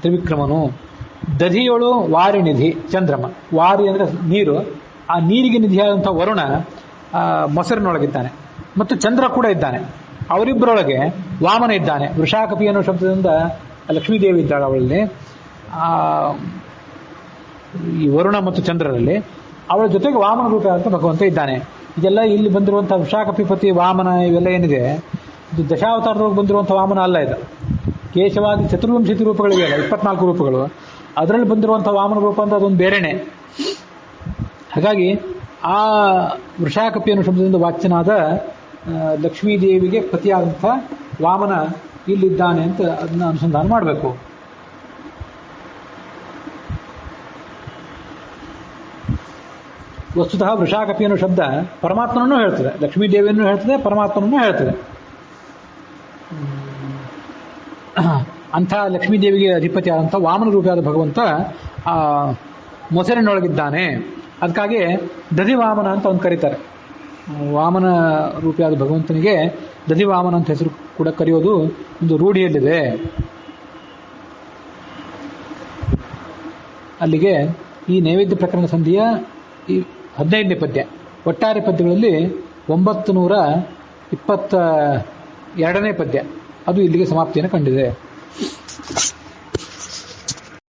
ತ್ರಿವಿಕ್ರಮನು. ದಧಿಯೊಳು ವಾರಿನಿಧಿ ಚಂದ್ರಮ. ವಾರಿ ಅಂದ್ರೆ ನೀರು. ಆ ನೀರಿಗೆ ನಿಧಿಯಾದಂಥ ವರುಣ ಮೊಸರಿನೊಳಗಿದ್ದಾನೆ ಮತ್ತು ಚಂದ್ರ ಕೂಡ ಇದ್ದಾನೆ. ಅವರಿಬ್ಬರೊಳಗೆ ವಾಮನ ಇದ್ದಾನೆ. ವೃಷಾಕಪಿ ಅನ್ನೋ ಶಬ್ದದಿಂದ ಲಕ್ಷ್ಮೀದೇವಿ ಇದ್ದಾಳೆ ಅವಳಲ್ಲಿ. ಈ ವರುಣ ಮತ್ತು ಚಂದ್ರರಲ್ಲಿ ಅವಳ ಜೊತೆಗೆ ವಾಮನ ರೂಪ ಅಂತ ಭಗವಂತ ಇದ್ದಾನೆ. ಇದೆಲ್ಲ ಇಲ್ಲಿ ಬಂದಿರುವಂತಹ ವೃಷಾಕಪಿಪತಿ ವಾಮನ ಇವೆಲ್ಲ ಏನಿದೆ, ಇದು ದಶಾವತಾರದೊಳಗೆ ಬಂದಿರುವಂಥ ವಾಮನ ಅಲ್ಲ. ಇದು ಕೇಶವಾದಿ ಚತುರ್ವಿಂಶತಿ ರೂಪಗಳಿವೆಯಲ್ಲ, 24 ರೂಪಗಳು, ಅದರಲ್ಲಿ ಬಂದಿರುವಂಥ ವಾಮನ ರೂಪ ಅಂತ ಅದೊಂದು ಬೇರೆನೆ. ಹಾಗಾಗಿ ಆ ವೃಷಾಕಪಿ ಅನ್ನೋ ಶಬ್ದದಿಂದ ವಾಚ್ಯನಾದ ಲಕ್ಷ್ಮೀದೇವಿಗೆ ಪತಿಯಾದಂಥ ವಾಮನ ಇಲ್ಲಿದ್ದಾನೆ ಅಂತ ಅದನ್ನ ಅನುಸಂಧಾನ ಮಾಡಬೇಕು. ವಸ್ತುತಃ ವೃಷಾಕಪಿ ಅನ್ನೋ ಶಬ್ದ ಪರಮಾತ್ಮನನ್ನು ಹೇಳ್ತದೆ, ಲಕ್ಷ್ಮೀದೇವಿಯನ್ನು ಹೇಳ್ತದೆ, ಪರಮಾತ್ಮನನ್ನು ಹೇಳ್ತದೆ. ಅಂಥ ಲಕ್ಷ್ಮೀದೇವಿಗೆ ಅಧಿಪತಿ ಆದಂಥ ವಾಮನ ರೂಪಿಯಾದ ಭಗವಂತ ಆ ಮೊಸರಿನೊಳಗಿದ್ದಾನೆ. ಅದಕ್ಕಾಗಿ ದಧಿವಾಮನ ಅಂತ ಒಂದು ಕರೀತಾರೆ. ವಾಮನ ರೂಪಿಯಾದ ಭಗವಂತನಿಗೆ ದಧಿವಾಮನ ಅಂತ ಹೆಸರು ಕೂಡ ಕರೆಯೋದು ಒಂದು ರೂಢಿಯಲ್ಲಿದೆ. ಅಲ್ಲಿಗೆ ಈ ನೈವೇದ್ಯ ಪ್ರಕರಣ ಸಂಧಿಯ ಈ 15ನೇ ಪದ್ಯ, ಒಟ್ಟಾರೆ ಪದ್ಯಗಳಲ್ಲಿ 922ನೇ ಪದ್ಯ ಅದು ಇಲ್ಲಿಗೆ ಸಮಾಪ್ತಿಯನ್ನು ಕಂಡಿದೆ.